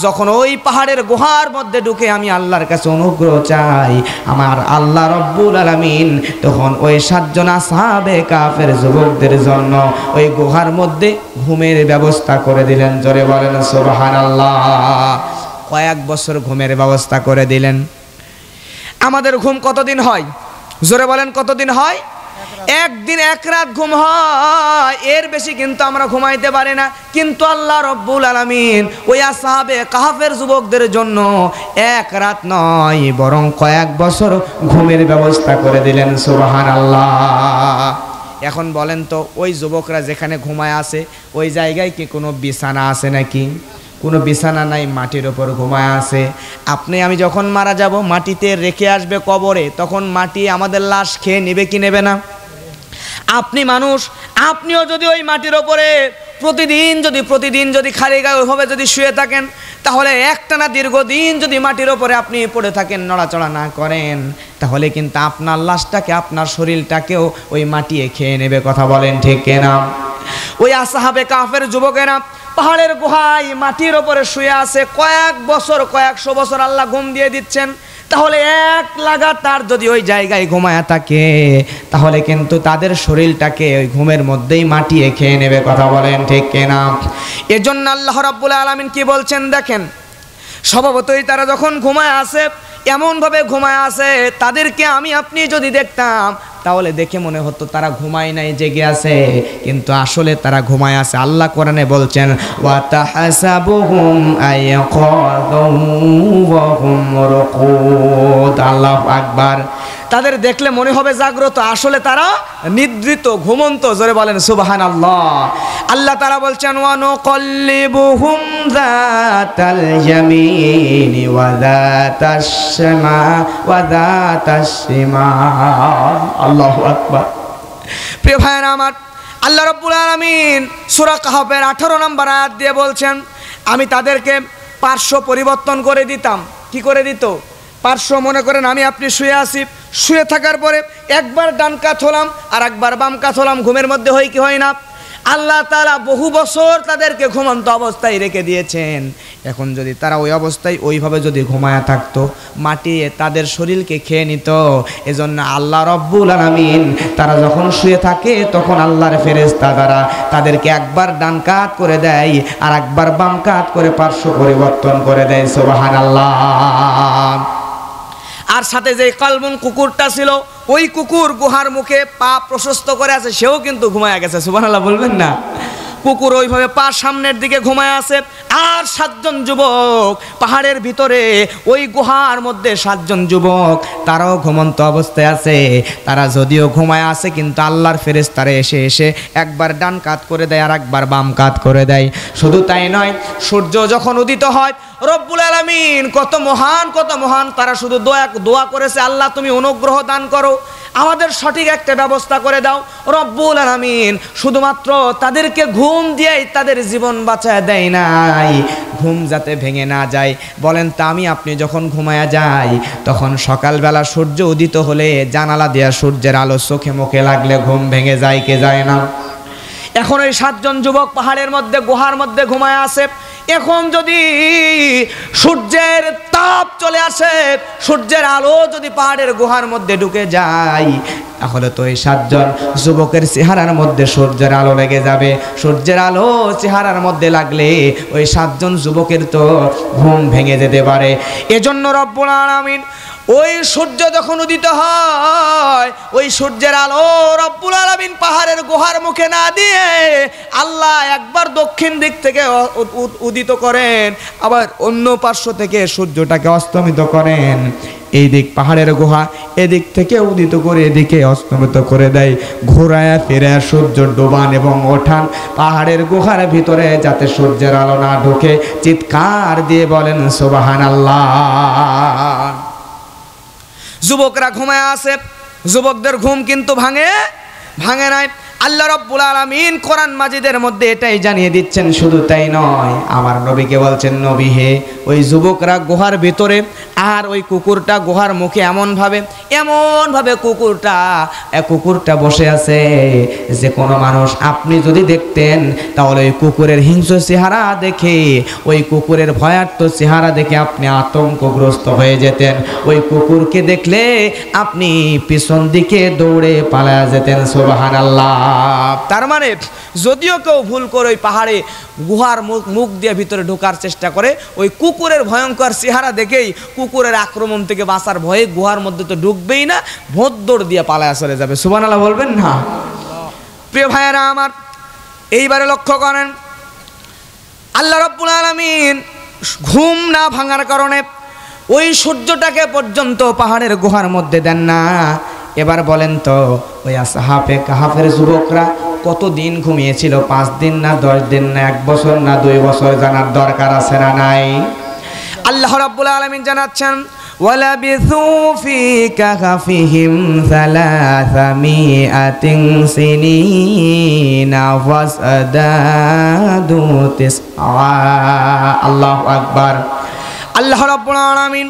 যখন ওই পাহাড়ের গুহার মধ্যে ঢুকে আমি আল্লাহর কাছে অনুগ্রহ চাই, আমার আল্লাহ রাব্বুল আলামিন তখন ওই 7 জন আসহাবে কাফের যুবকদের জন্য ওই গুহার মধ্যে ঘুমের ব্যবস্থা করে দিলেন। জোরে বলেন সুবহানাল্লাহ। কয়েক বছর ঘুমের ব্যবস্থা করে দিলেন। আমাদের ঘুম কতদিন হয়? জোরে বলেন কতদিন হয়? একদিন এক রাত ঘুম হয়, এর বেশি কিন্তু আমরা ঘুমাইতে পারি না। কিন্তু আল্লাহ রাব্বুল আলামিন ওই আসহাবে কাহফের যুবকদের জন্য এক রাত নয়, বরং কয়েক বছর ঘুমের ব্যবস্থা করে দিলেন। সুবহানাল্লাহ। এখন বলেন তো, ওই যুবকরা যেখানে ঘুমায় আছে ওই জায়গায় কি কোনো বিছানা আছে নাকি? কোনো বিছানা নাই, মাটির ওপর ঘুমায় আছে। আপনি আমি যখন মারা যাব, মাটিতে রেখে আসবে কবরে, তখন মাটি আমাদের লাশ খেয়ে নেবে কি নেবে না? আপনি মানুষ, আপনিও যদি ওই মাটির ওপরে প্রতিদিন যদি খালি গায়ে ওইভাবে যদি শুয়ে থাকেন, তাহলে একটানা দীর্ঘদিন যদি মাটির ওপরে আপনি পড়ে থাকেন, নড়াচড়া না করেন, তাহলে কিন্তু আপনার লাশটাকে, আপনার শরীরটাকেও ওই মাটিয়ে খেয়ে নেবে। কথা বলেন ঠিক কিনা? ওই আসহাবে কাফের যুবকেরা পাহাড়ের গুহায় মাটির ওপরে শুয়ে আছে, কয়েক বছর, কয়েকশো বছর আল্লাহ ঘুম দিয়ে দিচ্ছেন। তাহলে এক লাগাতার যদি ওই জায়গায় ঘুমায়া থাকে, তাহলে কিন্তু তাদের শরীরটাকে ওই ঘুমের মধ্যেই মাটিয়ে খেয়ে নেবে। কথা বলেন ঠিক কিনা? এজন্য আল্লাহ রাব্বুল আলামিন কি বলছেন দেখেন, স্বভাবতই তারা যখন ঘুমায় আছে, এমনভাবে ঘুমায় আছে, তাদেরকে আমি আপনি যদি দেখতাম তাহলে দেখে মনে হতো তারা ঘুমায় নাই, জেগে আছে, কিন্তু আসলে তারা ঘুমায় আছে। আল্লাহ কোরআনে বলছেন, ওয়া তাহসাবুহুম আয়াকাযুম ওয়া হুম রুকুদ। আল্লাহু আকবার। তাদের দেখলে মনে হবে জাগ্রত, আসলে তারা নিদ্রিত, ঘুমন্ত। জোরে বলেন সুবহানাল্লাহ। আল্লাহ তাআলা বলছেন, ওয়া নুকাল্লিবুহুম যাতাল ইয়ামিনি ওয়া যাতাশ শিমা ওয়া যাতাশ শিমাল। আল্লাহু আকবার। প্রিয় ভাইরা আমার, আল্লাহ রাব্বুল আলামিন সূরা কাহফের 18 নম্বর আয়াত দিয়ে বলছেন, আমি তাদেরকে পার্শ্ব পরিবর্তন করে দিতাম। কি করে দিত? পার্শ্ব, মনে করেন আমি আপনি শুয়ে আছি, শুয়ে থাকার পরে একবার ডান কাত হলাম আর একবার বাম কাত হলাম, ঘুমের মধ্যে হয় কি হয় না? আল্লাহ তাআলা বহু বছর তাদেরকে ঘুমন্ত অবস্থায় রেখে দিয়েছেন। এখন যদি তারা ওই অবস্থায় ওইভাবে যদি ঘুমায়া থাকতো, মাটি তাদের শরীরকে খেয়ে নিত। এজন্য আল্লাহ রাব্বুল আলামিন তারা যখন শুয়ে থাকে, তখন আল্লাহর ফেরেশতা দ্বারা তাদেরকে একবার ডান কাত করে দেয় আর একবার বাম কাত করে পার্শ্ব পরিবর্তন করে দেয়। সুবহানাল্লাহ। আর সাথে যে কালবুন কুকুরটা ছিল, ওই কুকুর গুহার মুখে পা প্রশস্ত করে আছে, সেও কিন্তু ঘুমায় গেছে। সুবহানাল্লাহ বলবেন না? কুকুর ওইভাবে পা সামনের দিকে ঘুমায় আছে। আর 7 জন যুবক পাহাড়ের ভিতরে ওই গুহার মধ্যে 7 জন যুবক, তারাও ঘুমন্ত অবস্থায় আছে। তারা যদিও ঘুমায় আছে, কিন্তু আল্লাহর ফেরেশতারা এসে এসে একবার ডান কাত করে দেয় আর একবার বাম কাত করে দেয়। শুধু তাই নয়, সূর্য যখন উদিত হয়, রব্বুল আলামিন কত মহান, তারা শুধু দোয়া করেছে, আল্লাহ তুমি অনুগ্রহ দান করো, আমাদের সঠিক একটা ব্যবস্থা করে দাও। রব্বুল আলামিন শুধুমাত্র তাদেরকে ঘুম দিয়েই তাদের জীবন বাঁচায় দেয় নাই, ঘুম যাতে ভেঙে না যায়। বলেন তা, আমি আপনি যখন ঘুমায়া যাই, তখন সকালবেলা সূর্য উদিত হলে জানালা দেয়া সূর্যের আলো চোখে মুখে লাগলে ঘুম ভেঙে যায় কে যায় না? এখন ওই 7 জন যুবক পাহাড়ের মধ্যে, গুহার মধ্যে ঘুমায় আছে। এখন যদি সূর্যের তাপ চলে আসে, সূর্যের আলো যদি পাহাড়ের গুহার মধ্যে ঢুকে যায়, তাহলে তো এই 7 জন যুবকের চেহারার মধ্যে সূর্যের আলো লেগে যাবে। সূর্যের আলো চেহারার মধ্যে লাগলে ওই 7 জন যুবকের তো ঘুম ভেঙে যেতে পারে। এজন্য রব্বুল আলামিন ওই সূর্য যখন উদিত হয়, ওই সূর্যের আলো রব্বুল আলামিন পাহাড়ের গুহার মুখে না দিয়ে আল্লাহ একবার দক্ষিণ দিক থেকে উদিত করেন, আবার অন্য পার্শ্ব থেকে সূর্যটাকে অস্তমিত করেন। এই দিক পাহাড়ের গুহা, এদিক থেকে উদিত করে এদিকে অস্তমিত করে দেয়, ঘোরায়া ফিরে সূর্য ডোবান এবং ওঠান পাহাড়ের গুহার ভিতরে যাতে সূর্যের আলো না ঢোকে। চিৎকার দিয়ে বলেন সুবহানাল্লাহ। যুবকরা ঘুমায় আছে, যুবকদের ঘুম কিন্তু ভাঙে নাই। আল্লাহ রাব্বুল আলামিন কোরআন মাজিদের মধ্যে এটাই জানিয়ে দিচ্ছেন। শুধু তাই নয়, আমার নবীকে বলছেন, নবী হে, ওই যুবকরা গুহার ভিতরে আর ওই কুকুরটা গুহার মুখে এমনভাবে কুকুরটা বসে আছে যে কোনো মানুষ আপনি যদি দেখতেন তাহলে ওই কুকুরের হিংস্র চেহারা দেখে, ওই কুকুরের ভয়ার্থ চেহারা দেখে আপনি আতঙ্কগ্রস্ত হয়ে যেতেন। ওই কুকুরকে দেখলে আপনি পিছন দিকে দৌড়ে পালায়া যেতেন। সুবহানাল্লাহ। তার মানে যদিও কেউ ভুল করে ওই পাহাড়ে গুহার মুখ দিয়ে ভিতরে ঢোকার চেষ্টা করে, ওই কুকুরের ভয়ঙ্কর চেহারা দেখেই কুকুরের আক্রমণ থেকে বাঁচার ভয়ে গুহার মধ্যে তো ঢুকবেই না, ভোঁদড় দিয়ে পালায়া চলে যাবে। সুবহানাল্লাহ বলবেন না? প্রিয় ভাইয়েরা আমার, এইবারে লক্ষ্য করেন, আল্লাহ রাব্বুল আলামিন ঘুম না ভাঙার কারণে ওই সূর্যটাকে পর্যন্ত পাহাড়ের গুহার মধ্যে দেন না। এবার বলেন তো, ওই আসহাবে কাহাফের যুবকরা কতদিন ঘুমিয়েছিল? 5 দিন না 10 দিন না 1 বছর না 2 বছর? জানার দরকার আছে না নাই? আল্লাহ রাব্বুল আলামিন জানাচ্ছেন, ওয়ালাবিথু ফি কাহাফিহিম 300 সিনিনা ওয়াসদাদু তিসআ। আল্লাহু আকবার। আল্লাহ রাব্বুল আলামিন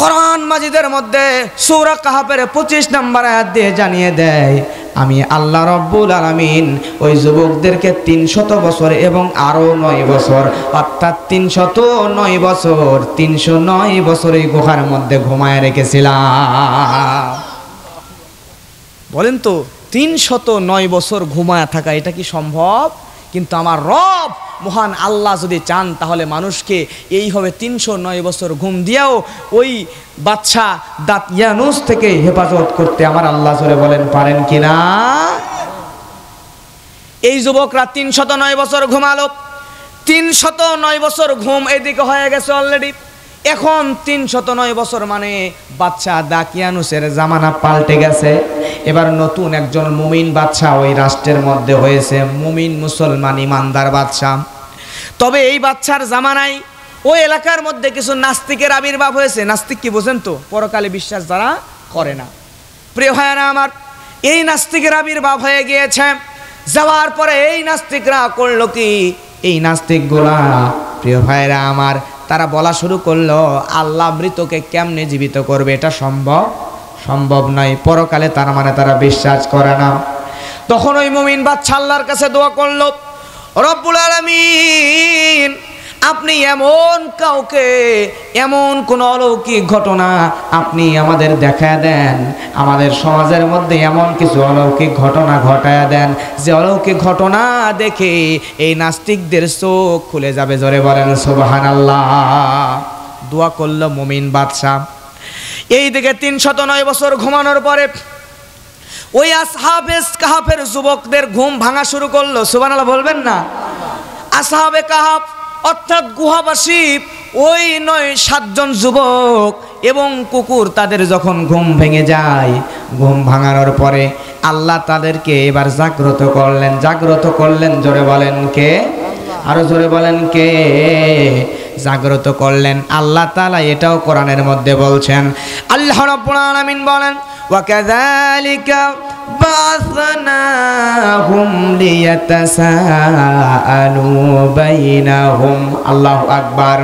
কোরআন মাজিদের মধ্যে সূরা কাহাফের 25 নম্বর আয়াত দিয়ে জানিয়ে দেয়, আমি আল্লাহ রাব্বুল আলামিন ওই যুবকদেরকে 300 বছর এবং আরো 9 বছর, অর্থাৎ 309 বছর, 309 বছর এই গুহার মধ্যে ঘুমায় রেখেছিলাম। বলেন তো, 309 বছর ঘুমায় থাকা এটা কি সম্ভব? কিন্তু আমার রব মহান আল্লাহ যদি চান তাহলে মানুষকে এইভাবে 309 বছর ঘুম দিয়েও ওই বাদশা দাতিয়ানুস থেকে হেফাজত করতে আমার আল্লাহ জোরে বলেন পারেন কিনা? এই যুবকরা 309 বছর ঘুমালো। 309 বছর ঘুম এদিকে হয়ে গেছে অলরেডি। এখন 309 বছর মানে বাদশা দাকিয়ানুসের জামানা পাল্টে গেছে। এবার নতুন একজন মুমিন বাদশা ওই রাষ্ট্রের মধ্যে হয়েছে, মুমিন মুসলমান ইমানদার বাদশা। তবে এই বাদশার জামানায় ওই এলাকার মধ্যে কিছু নাস্তিকের আবির্ভাব হয়েছে। নাস্তিক কি বোঝেন তো? পরকালে বিশ্বাস যারা করে না। প্রিয় ভাইয়েরা আমার, এই নাস্তিকের আবির্ভাব হয়ে গিয়েছে। যাওয়ার পরে এই নাস্তিকরা করলো কি? এই নাস্তিকগুলা প্রিয় ভাইয়েরা আমার, তারা বলা শুরু করলো, আল্লাহ মৃতকে কেমনে জীবিত করবে? এটা সম্ভব নয়। পরকালে তার মানে তারা বিশ্বাস করে না। তখন ওই মুমিন বাদশা আল্লাহর কাছে দোয়া করলো, রব্বুল আলামিন, আপনি এমন কাউকে, এমন কোন অলৌকিক ঘটনা আপনি আমাদের দেখায় দেন, আমাদের সমাজের মধ্যে এমন কিছু অলৌকিক ঘটনা ঘটায় দেন যে অলৌকিক ঘটনা দেখে এই নাস্তিকদের চোখ খুলে যাবে। জোরে বলেন সুবহানাল্লাহ। দোয়া করলো মুমিন বাদশা। এইদিকে 309 বছর ঘুমানোর পরে ওই আসহাবে কাহাফের যুবকদের ঘুম ভাঙা শুরু করলো। সুবহানাল্লাহ বলবেন না? আসহাবে কাহাফ অর্থাৎ গুহাবাসী ওই 9-7 জন যুবক এবং কুকুর, তাদের যখন ঘুম ভেঙে যায়, ঘুম ভাঙানোর পরে আল্লাহ তাদেরকে এবার জাগ্রত করলেন। জোরে বলেন কে? আরো জোরে বলেন কে? জাগ্রত করলেন আল্লাহ তাআলা। এটাও কোরআনের মধ্যে বলছেন। আল্লাহ রাব্বুল আলামিন বলেন, ওয়াকাযালিকা বা'আসনাহুম লিয়াতাসাআলু বাইনাহুম। আল্লাহু আকবার।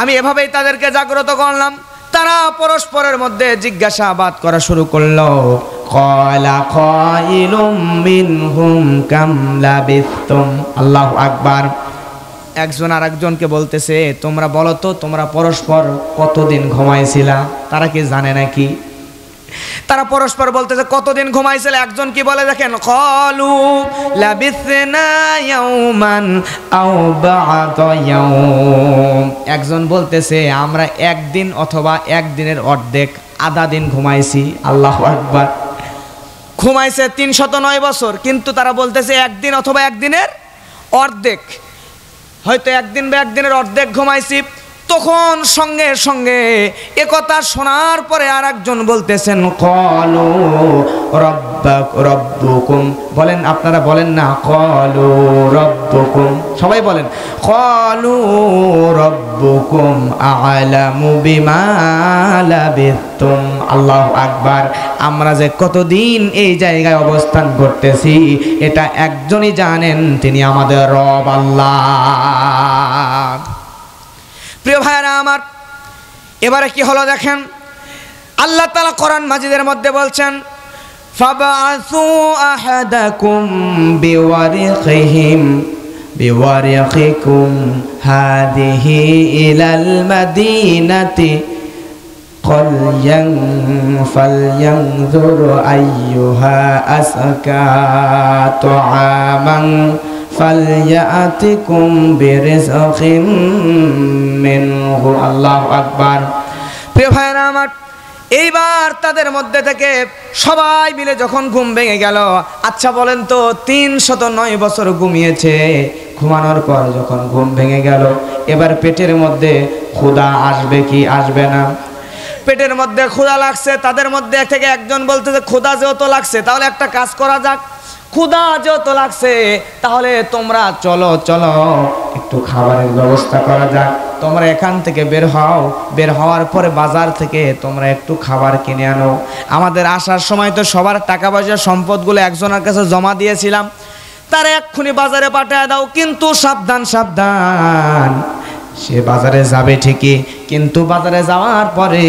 আমি এভাবেই তাদেরকে জাগ্রত করলাম। তারা পরস্পরের মধ্যে জিজ্ঞাসাবাদ করা শুরু করলো। ক্বালা কাইলুম মিনহুম কাম লাবিথতুম। আল্লাহু আকবার। একজন আরেকজনকে বলতেছে, তোমরা বলো তো, তোমরা পরস্পর কতদিন ঘুমাইছিলা? তারা কি জানে নাকি? তারা পরস্পর বলতেছে কতদিন ঘুমাইছিল। একজন কি বলে দেখেন, ক্বালু লাবিসনা ইয়াওমান আও বা'দা ইয়াওম। একজন বলতেছে আমরা একদিন অথবা একদিনের অর্ধেক, আধা দিন ঘুমাইছি। আল্লাহু আকবার। ঘুমাইছে 309 বছর, কিন্তু তারা বলতেছে একদিন অথবা একদিনের অর্ধেক, হয়তো একদিন বা একদিনের অর্ধেক ঘুমাইছি। তখন সঙ্গে সঙ্গে একথা শোনার পরে আরেকজন বলতেছেন ক্বালু রব্বুকুম, বলেন আপনারা বলেন না, ক্বালু রব্বুকুম, সবাই বলেন ক্বালু রব্বুকুম আ'লামু বিমা লাবিথতুম। আল্লাহু আকবার। আমরা যে কতদিন এই জায়গায় অবস্থান করতেছি এটা একজনই জানেন, তিনি আমাদের রব আল্লাহ। প্রিয় ভাইরা আমার, এবারে কি হলো দেখেন, আল্লাহ তাআলা কোরআন মাজিদের মধ্যে বলছেন ফাবআসু আহাদাকুম বিওয়ারিকিকুম হাদিহি ইলাল মাদিনাতি ফালয়ানজুর আইয়ুহা আসকা তুআমান ফালয়াতিকুম বিরিজকিম মিনহু। আল্লাহু আকবার। প্রিয় ভাইরা আমার, এইবার তাদের মধ্যে থেকে সবাই মিলে যখন ঘুম ভেঙে গেল, আচ্ছা বলেন তো 309 বছর ঘুমিয়েছে, ঘুমানোর পর যখন ঘুম ভেঙে গেল এবার পেটের মধ্যে ক্ষুধা আসবে কি আসবে না? পেটের মধ্যে ক্ষুধা লাগছে। তাদের মধ্যে থেকে একজন বলতেছে ক্ষুধা যেহেতু লাগছে তাহলে একটা কাজ করা যাক, ক্ষুধা যেহেতু লাগছে তাহলে তোমরা চলো চলো একটু খাবারের ব্যবস্থা করা যাক, তোমরা এখান থেকে বের হও, বের হওয়ার পরে বাজার থেকে তোমরা একটু খাবার কিনে আনো। আমাদের আসার সময় তো সবার টাকা পয়সা সম্পদগুলো একজনের কাছে জমা দিয়েছিলাম, তারা এক্ষুনি বাজারে পাঠিয়ে দাও। কিন্তু সাবধান সাবধান, সে বাজারে যাবে ঠিকই, কিন্তু বাজারে যাওয়ার পরে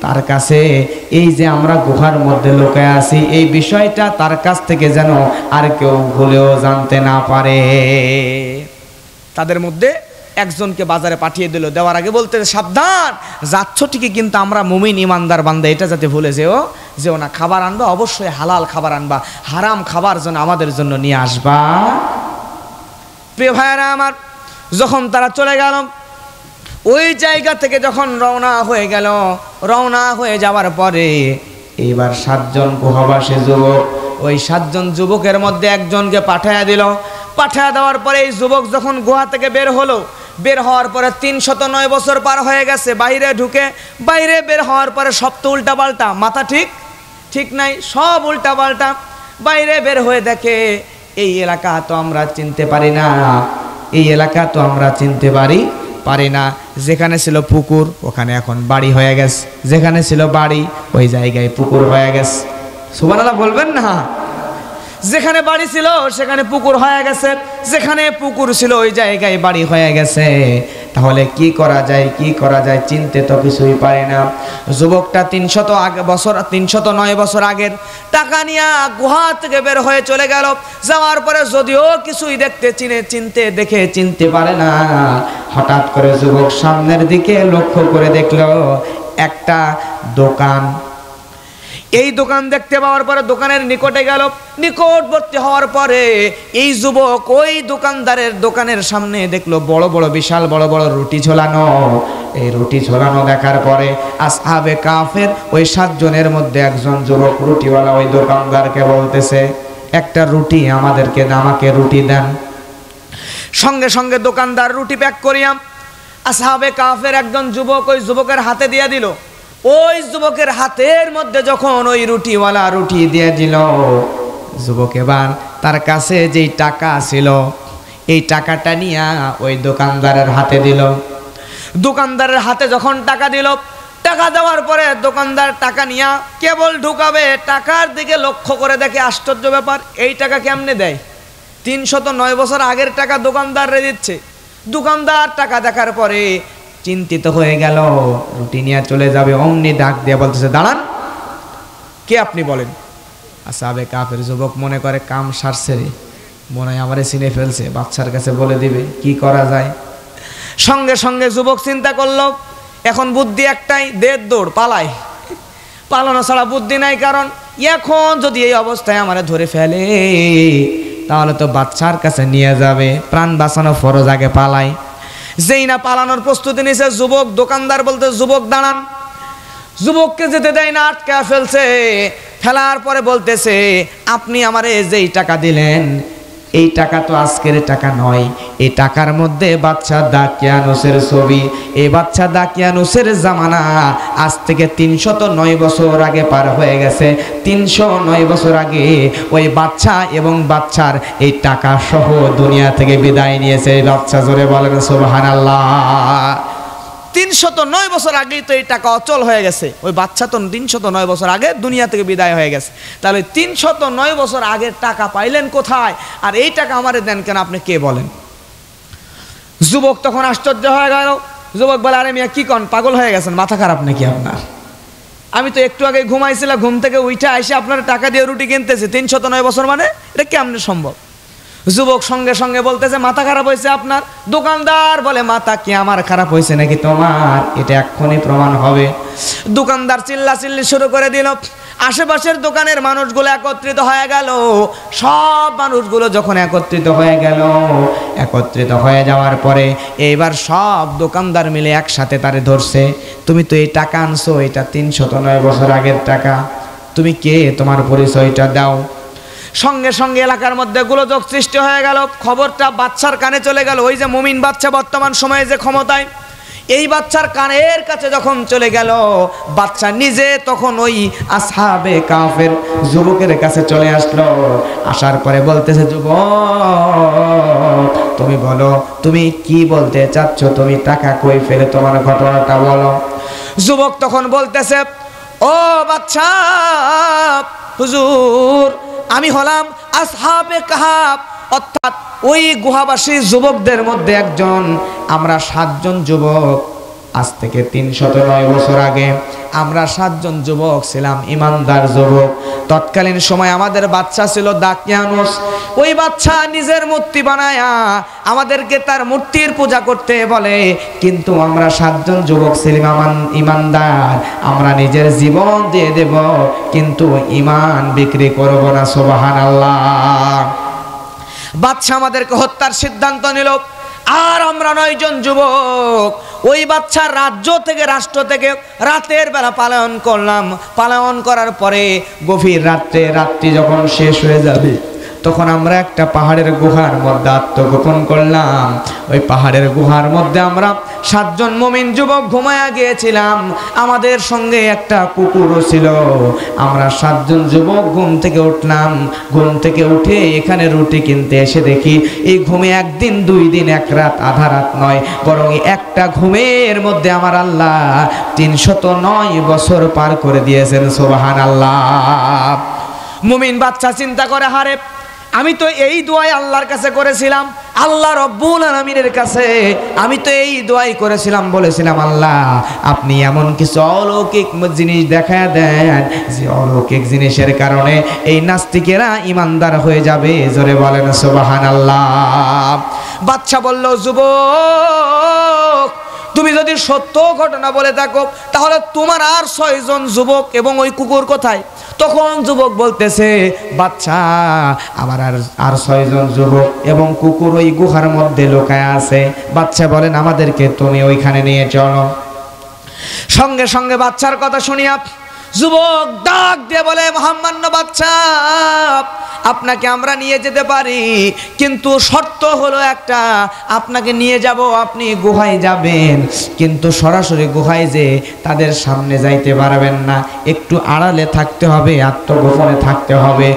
তার কাছে এই যে আমরা গুহার মধ্যে লুকায় আছি এই বিষয়টা তার কাছ থেকে যেন আর কেউ ভুলেও জানতে না পারে। তাদের মধ্যে একজনকে বাজারে পাঠিয়ে দিল, দেওয়ার আগে বলতে সাবধান, যাচ্ছ ঠিকই কিন্তু আমরা মুমিন ইমানদার বান্দা, এটা যাতে ভুলে যেও না, খাবার আনবা অবশ্যই হালাল খাবার আনবা, হারাম খাবার যেন আমাদের জন্য নিয়ে আসবা। প্রিয় ভাইয়েরা আমার, যখন তারা চলে গেল ওই জায়গা থেকে, যখন রওনা হয়ে গেল, রওনা হয়ে যাওয়ার পরে এইবার 7 জন গুহাবাসী যুবক, ওই 7 জন যুবকের মধ্যে একজনকে পাঠিয়ে দিল। পাঠিয়ে দেওয়ার পরে এই যুবক যখন গুহা থেকে বের হলো, বের হওয়ার পরে 309 বছর পার হয়ে গেছে, বাইরে ঢুকে বাইরে বের হওয়ার পরে সব তো উল্টা পাল্টা, মাথা ঠিক নাই, সব উল্টা পাল্টা। বাইরে বের হয়ে দেখে এই এলাকা তো আমরা চিনতে পারি না, এই এলাকা তো আমরা চিনতে পারি না। যেখানে ছিল পুকুর ওখানে এখন বাড়ি হয়ে গেছে, যেখানে ছিল বাড়ি ওই জায়গায় পুকুর হয়ে গেছে। সুবহানাল্লাহ বলবেন না? যেখানে বাড়ি ছিল সেখানে পুকুর হয়ে গেছে, যেখানে পুকুর ছিল ওই জায়গায় বাড়ি হয়ে গেছে। তাহলে কি করা যায় চিনতে তো কিছুই পারে না। যুবকটা 309 বছর আগের টাকা নিয়ে গুহা থেকে বের হয়ে চলে গেল। যাওয়ার পরে যদিও কিছুই চিনতে পারে না, হঠাৎ করে যুবক সামনের দিকে লক্ষ্য করে দেখলো একটা দোকান। এই দোকান দেখতে পাওয়ার পরে দোকানের নিকটে গেল। নিকটবর্তী হওয়ার পরে এই যুবক ওই দোকানের সামনে দেখলো বড় বড় বিশাল বড় বড় রুটি ঝোলানো। এই রুটি ঝোলানো দেখার পরে আসহাবে কাফের ওই 7 জনের মধ্যে একজন যুবক রুটিওয়ালা ওই দোকানদারকে বলতেছে, একটা রুটি আমাকে রুটি দেন। সঙ্গে সঙ্গে দোকানদার রুটি প্যাক করিয়া আসহাবে কাফের একজন যুবক ওই যুবকের হাতে দিয়ে দিল। ওই যুবকের হাতের মধ্যে যখন ওই রুটিওয়ালা রুটি দিয়ে দিল, যুবক এবার তার কাছে যেই টাকা ছিল এই টাকাটা নিয়ে ওই দোকানদারের হাতে দিল। দোকানদারের হাতে যখন টাকা দিল, টাকা দেওয়ার পরে দোকানদার টাকা নিয়ে কেবল ঢুকাবে, টাকার দিকে লক্ষ্য করে দেখে আশ্চর্য ব্যাপার, এই টাকা কেমনে দেয়? 309 বছর আগের টাকা দোকানদাররে দিচ্ছে। দোকানদার টাকা দেখার পরে চিন্তিত হয়ে গেল, রুটি নিয়ে চলে যাবে, অমনি ডাক দিয়ে বলতেছে, দাঁড়ান, কে আপনি বলেন? আসহাবে কাফের যুবক মনে করে কাম সারছে রে, মনে হয় আমারে চিনে ফেলছে, বাচ্চার কাছে বলে দিবে, কি করা যায়? সঙ্গে সঙ্গে যুবক চিন্তা করলো, এখন বুদ্ধি একটাই, দৌড় পালানো ছাড়া বুদ্ধি নাই। কারণ এখন যদি এই অবস্থায় আমারে ধরে ফেলে তাহলে তো বাচ্চার কাছে নিয়ে যাবে, প্রাণ বাঁচানো ফরজ, আগে পালাই। যেই না পালানোর প্রস্তুতি নিছে যুবক, দোকানদার বলতে, যুবক দাঁড়ান। যুবককে যেতে দেয় না, আটকা ফেলছে। ফেলার পরে বলতেছে, আপনি আমারে যেই টাকা দিলেন এই টাকা তো আজকের টাকা নয়, এই টাকার মধ্যে বাচ্চা দাকিয়ানুসের ছবি। এই বাচ্চা দাকিয়ানুসের জামানা আজ থেকে 309 বছর আগে পার হয়ে গেছে। 309 বছর আগে ওই বাচ্চা এবং বাচ্চার এই টাকা সহ দুনিয়া থেকে বিদায় নিয়েছে। বাচ্চা জোরে বলেন সুবহানাল্লাহ। 309 বছর আগেই তো এই টাকা অচল হয়ে গেছে। ওই বাচ্চা তো 309 বছর আগে দুনিয়া থেকে বিদায় হয়ে গেছে। তাহলে 309 বছর আগের টাকা পাইলেন কোথায়? আর এই টাকা আমারে দেন কেন? আপনি কে বলেন? যুবক তখন আশ্চর্য হয়ে গেল। যুবক বলে, আরে মিয়া কি কন, পাগল হয়ে গেছেন, মাথা খারাপ নাকি আপনার? আমি তো একটু আগে ঘুমাইছিলাম, ঘুম থেকে উঠে এসে আপনার টাকা দিয়ে রুটি কিনতেছি। 309 বছর মানে এটা কেমনে সম্ভব? যুবক সঙ্গে সঙ্গে বলতেছে, মাথা খারাপ হয়েছে আপনার? দোকানদার বলে, মাথা কি আমার খারাপ হয়েছে নাকি তোমার? এটা এক্ষুনি প্রমাণ হবে। দোকানদার চিল্লাচিল্লি শুরু করে দিল। আশেপাশের দোকানের মানুষগুলো একত্রিত হয়ে গেল। সব মানুষগুলো যখন একত্রিত হয়ে গেল, একত্রিত হয়ে যাওয়ার পরে এইবার সব দোকানদার মিলে একসাথে তারে ধরছে। তুমি তো এই টাকা আনছো, এটা 309 বছর আগের টাকা, তুমি কে? তোমার পরিচয়টা দাও। সঙ্গে সঙ্গে এলাকার মধ্যে গোলযোগ সৃষ্টি হয়ে গেল। খবরটা বাচ্চার কানে চলে গেল। ওই যে মুমিন বাচ্চা বর্তমান সময়ে যে ক্ষমতায়, এই বাচ্চার কানের কাছে যখন চলে গেল, বাচ্চা নিজে তখন ওই আসহাবে কাফের যুবকের কাছে চলে আসলো। আসার পরে বলতেছে, যুবক তুমি বলো, তুমি কি বলতে চাচ্ছ? তুমি টাকা কই ফেলে তোমার ঘটনাটা বলো। যুবক তখন বলতেছে, ও বাচ্চা, হুজুর আমি হলাম আসহাবে কাহাফ, অর্থাৎ ওই গুহাবাসী যুবকদের মধ্যে একজন। আমরা 7 জন যুবক, আজ থেকে 309 বছর আগে আমরা 7 জন যুবক ছিলাম, ইমানদার যুবক। তৎকালীন সময় আমাদের বাচ্চা ছিল দাকিয়ানুস। ওই বাচ্চা নিজের মূর্তি বানায়া আমাদেরকে তার মূর্তির পূজা করতে বলে, কিন্তু আমরা 7 জন যুবক ছিলাম ইমানদার, আমরা নিজের জীবন দিয়ে দেব, কিন্তু ঈমান বিক্রি করব না। সুবহানাল্লাহ। বাচ্চা আমাদেরকে হত্যার সিদ্ধান্ত নিল। আর আমরা 9 জন যুবক ওই বাচ্চার রাজ্য থেকে, রাষ্ট্র থেকে রাতের বেলা পালায়ন করলাম। পালায়ন করার পরে গভীর রাত্রি যখন শেষ হয়ে যাবে, তখন আমরা একটা পাহাড়ের গুহার মধ্যে আত্মগোপন করলাম। ওই পাহাড়ের গুহার মধ্যে আমরা 7 জন মুমিন যুবক ঘুমায়া গিয়েছিলাম। আমাদের সঙ্গে একটা কুকুরও ছিল। আমরা 7 জন যুবক ঘুম থেকে উঠলাম। ঘুম থেকে উঠে এখানে রুটি কিনতে এসে দেখি এই ঘুমে 1 দিন 2 দিন 1 রাত আধা রাত নয়, বরং একটা ঘুমের মধ্যে আমার আল্লাহ 309 বছর পার করে দিয়েছেন। সুবহানাল্লাহ। মুমিন বাচ্চা চিন্তা করে, হারে আমি তো এই দোয়াই আল্লাহর কাছে করেছিলাম, আল্লাহ রব্বুল আলামিনের কাছে আমি তো এই দোয়াই করেছিলাম, বলেছিলাম আল্লাহ আপনি এমন কিছু অলৌকিক জিনিস দেখায় দেন যে অলৌকিক জিনিসের কারণে এই নাস্তিকেরা ইমানদার হয়ে যাবে। জোরে বলেন সুবহানাল্লাহ। বাচ্চা বলল, যুবক তুমি যদি সত্য ঘটনা বলে থাকো, তাহলে তোমার আর 6 জন যুবক এবং ওই কুকুর কোথায়? তখন যুবক বলতেছে, বাচ্চা আমার আর 6 জন যুবক এবং কুকুর ওই গুহার মধ্যে লুকায় আছে। বাচ্চা বলেন, আমাদেরকে তুমি ওইখানে নিয়ে চলো। সঙ্গে সঙ্গে বাচ্চার কথা শুনিয়া যুবক ডাক দিয়ে বলে, মোহাম্মদ বাচ্চা, আপনাকে আমরা নিয়ে যেতে পারি, কিন্তু শর্ত হলো একটা, আপনাকে নিয়ে যাব, আপনি গুহায় যাবেন, কিন্তু সরাসরি গুহায় যে তাদের সামনে যাইতে পারবেন না, একটু আড়ালে থাকতে হবে, আত্মগোপনে থাকতে হবে।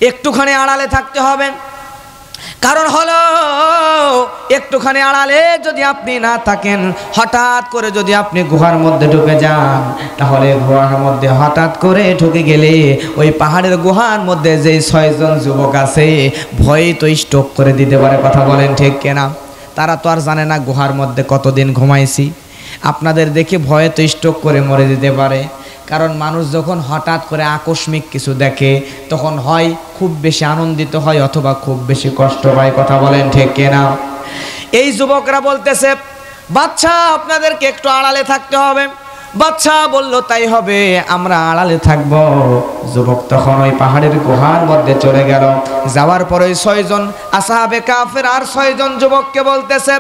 একটুখানি আড়ালে থাকতে হবে। কারণ হলো, একটুখানি আড়ালে যদি আপনি না থাকেন, হঠাৎ করে যদি আপনি গুহার মধ্যে ঢুকে যান, তাহলে গুহার মধ্যে হঠাৎ করে ঢুকে গেলে ওই পাহাড়ের গুহার মধ্যে যে 6 জন যুবক আছে, ভয়ে তো স্ট্রোক করে দিতে পারে। কথা বলেন ঠিক কিনা? তারা তো আর জানে না গুহার মধ্যে কতদিন ঘুমাইছি। আপনাদের দেখে ভয়ে তো স্ট্রোক করে মরে যেতে পারে। কারণ মানুষ যখন হঠাৎ করে আকস্মিক কিছু দেখে, তখন হয় খুব বেশি আনন্দিত হয় অথবা খুব বেশি কষ্ট পায়। কথা বলেন ঠিক কিনা? এই যুবকরা বলতেছে, বাচ্চা আপনাদেরকে একটু আড়ালে থাকতে হবে। বাচ্চা বলল, তাই হবে, আমরা আড়ালে থাকবো। যুবক তখন ওই পাহাড়ের গুহার মধ্যে চলে গেল। যাওয়ার পরে 6 জন আসহাবে কাফের আর 6 জন যুবককে বলতেছে,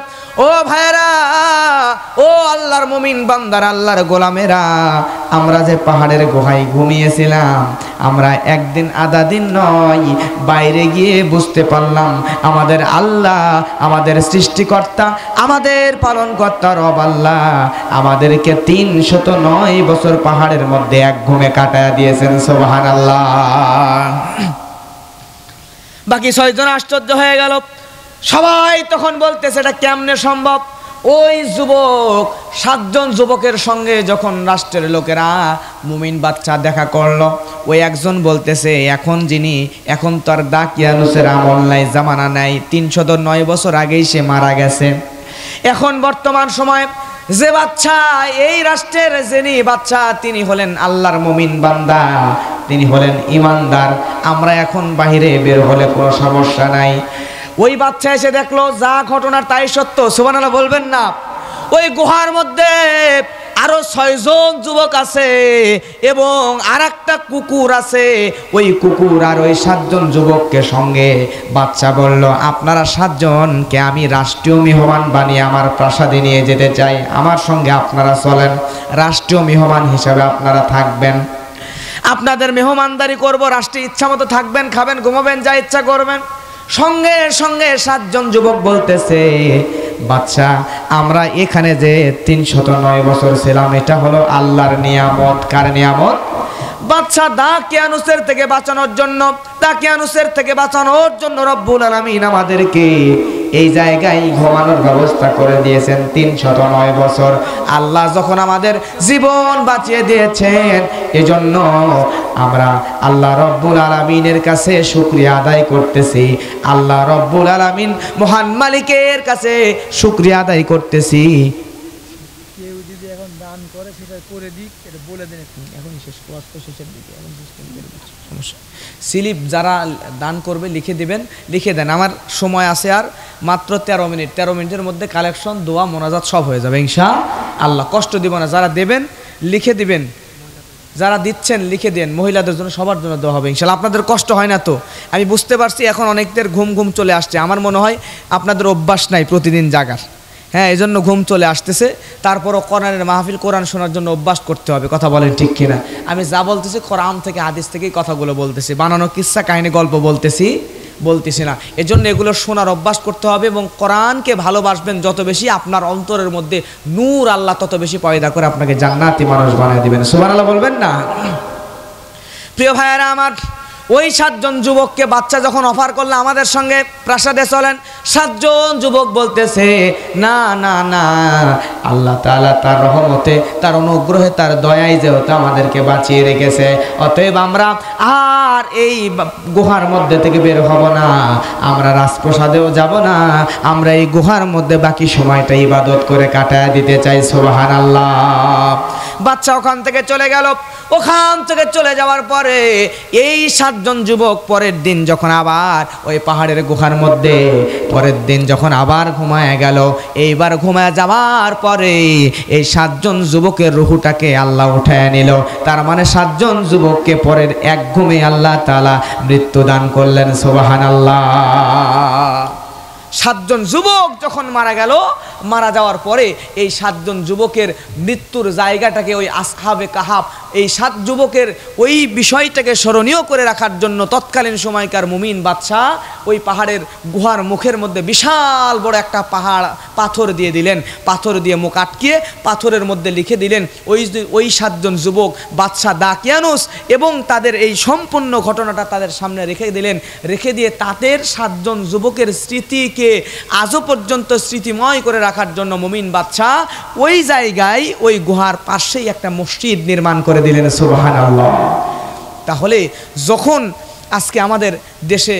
ও ভাইরা, ও আল্লাহর মুমিন বান্দার, আল্লাহর গোলামেরা, আমরা যে পাহাড়ের গুহায় ঘুমিয়েছিলাম, আমরা একদিন আধা দিন নয়, বাইরে গিয়ে বুঝতে পারলাম আমাদের আল্লাহ, আমাদের সৃষ্টিকর্তা, আমাদের পালনকর্তা রব আল্লাহ আমাদেরকে 309 বছর পাহাড়ের মধ্যে এক ঘুমে কাটায়া দিয়েছেন। সুবহানাল্লাহ। বাকি 6 জন আশ্চর্য হয়ে গেল। সবাই তখন বলতেছে এটা কেমনে সম্ভব? ওই যুবক 7 জন যুবকের সঙ্গে যখন রাষ্ট্রের লোকেরা মুমিন বাচ্চা দেখা করলো, ওই একজন বলতেছে এখন তো আর দাকিয়ানুসের আমল নাই, জামানা নাই, 309 বছর আগেই সে মারা গেছে। এখন বর্তমান সময় যে বাচ্চা, এই রাষ্ট্রের যিনি বাচ্চা, তিনি হলেন আল্লাহর মুমিন বান্দা, তিনি হলেন ইমানদার। আমরা এখন বাহিরে বের হলে কোনো সমস্যা নাই। ওই বাচ্চা এসে দেখলো যা ঘটনার তাই সত্য। সুবহানাল্লাহ বলবেন না? ওই গুহার মধ্যে আরো 6 জন যুবক আছে এবং আরেকটা কুকুর আছে। ওই কুকুর আর ওই 7 জন যুবককে সঙ্গে বাচ্চা বলল, আপনারা 7 জনকে আমি রাষ্ট্রীয় মেহমান বানিয়ে আমার প্রাসাদে নিয়ে যেতে চাই, আমার সঙ্গে আপনারা চলেন, রাষ্ট্রীয় মেহমান হিসেবে আপনারা থাকবেন, আপনাদের মেহমানদারি করব, রাষ্ট্রে ইচ্ছা মতো থাকবেন, খাবেন, ঘুমাবেন, যা ইচ্ছা করবেন। সঙ্গে সঙ্গে 7 জন যুবক বলতেছে, বাচ্চা আমরা এখানে যে 309 বছর ছিলাম, এটা হলো আল্লাহর নিয়ামত। কার নিয়ামত? বাচ্চা দাকিয়ানুসের থেকে বাঁচানোর জন্য রব্বুল আলামিন আমাদেরকে এই জায়গায় ঘুমানোর ব্যবস্থা করে দিয়েছেন 309 বছর। আল্লাহ যখন আমাদের জীবন বাঁচিয়ে দিয়েছেন, এজন্য আমরা আল্লাহ রব্বুল আলামিনের কাছে শুকরিয়া আদায় করতেছি। আল্লাহ রব্বুল আলামিন মহান মালিকের কাছে শুকরিয়া আদায় করতেছি। কেউ যদি এখন দান করে সেটা করে দিক, এটা বলে দেন। এখন শেষ ওয়াজ তো শেষের দিকে, এখন সমস্যা। স্লিপ যারা দান করবে লিখে দিবেন, লিখে দেন। আমার সময় আছে আর মাত্র 13 মিনিট। 13 মিনিটের মধ্যে কালেকশন, দোয়া, মোনাজাত সব হয়ে যাবে ইনশাআল্লাহ। কষ্ট দিব না। যারা দেবেন লিখে দিবেন, যারা দিচ্ছেন লিখে দেন। মহিলাদের জন্য, সবার জন্য দেওয়া হবে ইনশাআল্লাহ। আপনাদের কষ্ট হয় না তো? আমি বুঝতে পারছি এখন অনেকদের ঘুম চলে আসছে। আমার মনে হয় আপনাদের অভ্যাস নাই প্রতিদিন জাগার, হ্যাঁ, এই জন্য ঘুম চলে আসতেছে। তারপরও কোরআনের মাহফিল, কোরআন শোনার জন্য অভ্যাস করতে হবে। কথা বলেন ঠিক কিনা? আমি যা বলতেছি কোরআন থেকে, হাদিস থেকেই কথাগুলো বলতেছি, বানানো কিস্সা কাহিনী গল্প বলতেছি না। এজন্য এগুলো শোনার অভ্যাস করতে হবে এবং কোরআনকে ভালোবাসবেন যত বেশি, আপনার অন্তরের মধ্যে নূর আল্লাহ তত বেশি পয়দা করে আপনাকে জান্নাতি মানুষ বানিয়ে দিবেন। সুবহানাল্লাহ বলবেন না? প্রিয় ভাইয়েরা আমার, ওই 7 জন যুবককে বাচ্চা যখন অফার করলো আমাদের সঙ্গে প্রাসাদে চলেন, 7 জন যুবক বলতেছে, না না না, আল্লাহ তাআলা তার রহমতে, তার অনুগ্রহে, তার দয়ায় যেহেতু আমাদেরকে বাঁচিয়ে রেখেছে, অতএব আমরা আর এই গুহার মধ্যে থেকে বের হব না, আমরা রাজপ্রাসাদেও যাব না, আমরা এই গুহার মধ্যে বাকি সময়টা ইবাদত করে কাটায় দিতে চাই। সুবহানাল্লাহ। বাচ্চা ওখান থেকে চলে গেল। ওখান থেকে চলে যাওয়ার পরে এই 7 জন যুবক পরের দিন যখন আবার ওই পাহাড়ের গুহার মধ্যে, পরের দিন যখন আবার ঘুমায় গেল, এইবার ঘুমায় যাওয়ার পরে এই 7 জন যুবকের রুহুটাকে আল্লাহ উঠায় নিল। তার মানে 7 জন যুবককে পরের এক ঘুমে আল্লাহ তাআলা মৃত্যু দান করলেন। সুবহানাল্লাহ। 7 জন যুবক যখন মারা গেল, মারা যাওয়ার পরে এই 7 জন যুবকের মৃত্যুর জায়গাটাকে ওই আসহাবে কাহাফ, এই 7 যুবকের ওই বিষয়টাকে স্মরণীয় করে রাখার জন্য তৎকালীন সময়কার মুমিন বাদশাহ ওই পাহাড়ের গুহার মুখের মধ্যে বিশাল বড় একটা পাথর দিয়ে দিলেন। পাথর দিয়ে মুখ আটকিয়ে পাথরের মধ্যে লিখে দিলেন ওই 7 জন যুবক বাদশাহ দাকিয়ানুস, এবং তাদের এই সম্পূর্ণ ঘটনাটা তাদের সামনে রেখে দিলেন। রেখে দিয়ে তাদের 7 জন যুবকের স্মৃতিকে আজও পর্যন্ত স্মৃতিময় করে রাখার জন্য মুমিন বাদশাহ ওই জায়গায়, ওই গুহার পাশেই একটা মসজিদ নির্মাণ করে দিলেন। সুবহানাল্লাহ। তাহলে যখন আজকে আমাদের দেশে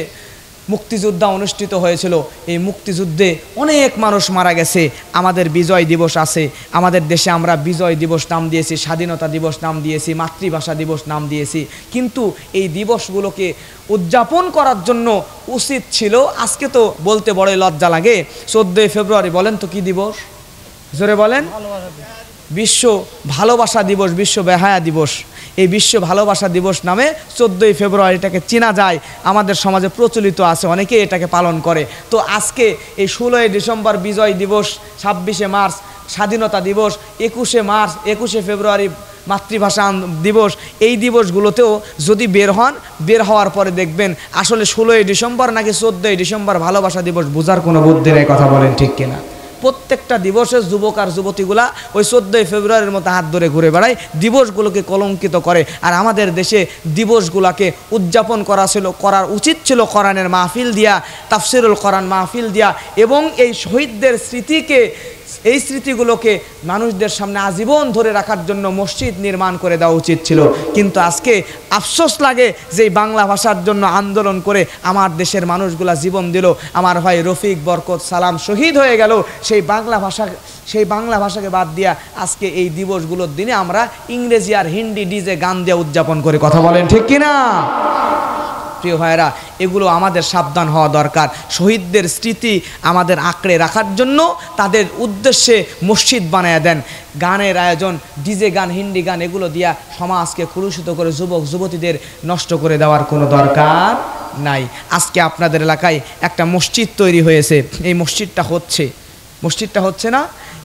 মুক্তিযুদ্ধ অনুষ্ঠিত হয়েছিল, এই মুক্তিযুদ্ধে অনেক মানুষ মারা গেছে। আমাদের বিজয় দিবস আছে, আমাদের দেশে আমরা বিজয় দিবস নাম দিয়েছি, স্বাধীনতা দিবস নাম দিয়েছি, মাতৃভাষা দিবস নাম দিয়েছি, কিন্তু এই দিবসগুলোকে উদযাপন করার জন্য উচিত ছিল, আজকে তো বলতে বড়ই লজ্জা লাগে, 14 ফেব্রুয়ারি বলেন তো কি দিবস? জোরে বলেন। বিশ্ব ভালোবাসা দিবস, বিশ্ব বেহায়া দিবস। এই বিশ্ব ভালোবাসা দিবস নামে 14ই ফেব্রুয়ারিটাকে চেনা যায়, আমাদের সমাজে প্রচলিত আছে, অনেকেই এটাকে পালন করে। তো আজকে এই 16ই ডিসেম্বর বিজয় দিবস, 26শে মার্চ স্বাধীনতা দিবস, 21শে মার্চ 21শে ফেব্রুয়ারি মাতৃভাষা দিবস, এই দিবসগুলোতেও যদি বের হন, বের হওয়ার পরে দেখবেন আসলে 16ই ডিসেম্বর নাকি 14ই ডিসেম্বর ভালোবাসা দিবস বোঝার কোনো বুদ্ধি নেই, কথা বলেন ঠিক কিনা? প্রত্যেকটা দিবসে যুবক আর যুবতীগুলা ওই 14ই ফেব্রুয়ারির মতো হাত ধরে ঘুরে বেড়ায়, দিবসগুলোকে কলঙ্কিত করে। আর আমাদের দেশে দিবসগুলোকে উদযাপন করার উচিত ছিল কোরআনের মাহফিল দিয়া, তাফসিরুল কোরআন মাহফিল দিয়া, এবং এই শহীদদের এই স্মৃতিগুলোকে মানুষদের সামনে আজীবন ধরে রাখার জন্য মসজিদ নির্মাণ করে দেওয়া উচিত ছিল। কিন্তু আজকে আফসোস লাগে যে বাংলা ভাষার জন্য আন্দোলন করে আমার দেশের মানুষগুলা জীবন দিল, আমার ভাই রফিক, বরকত, সালাম শহীদ হয়ে গেল, সেই বাংলা ভাষাকে বাদ দিয়া আজকে এই দিবসগুলোর দিনে আমরা ইংরেজি আর হিন্দি ডিজে গান দিয়ে উদযাপন করে, কথা বলেন ঠিক কিনা? প্রিয় ভাইরা, এগুলো আমাদের সাবধান হওয়া দরকার। শহীদদের স্মৃতি আমাদের আঁকড়ে রাখার জন্য তাদের উদ্দেশ্যে মসজিদ বানায় দেন, গানের আয়োজন, ডিজে গান, হিন্দি গান এগুলো দিয়া সমাজকে কলুষিত করে যুবক যুবতীদের নষ্ট করে দেওয়ার কোনো দরকার নাই। আজকে আপনাদের এলাকায় একটা মসজিদ তৈরি হয়েছে, এই মসজিদটা হচ্ছে না,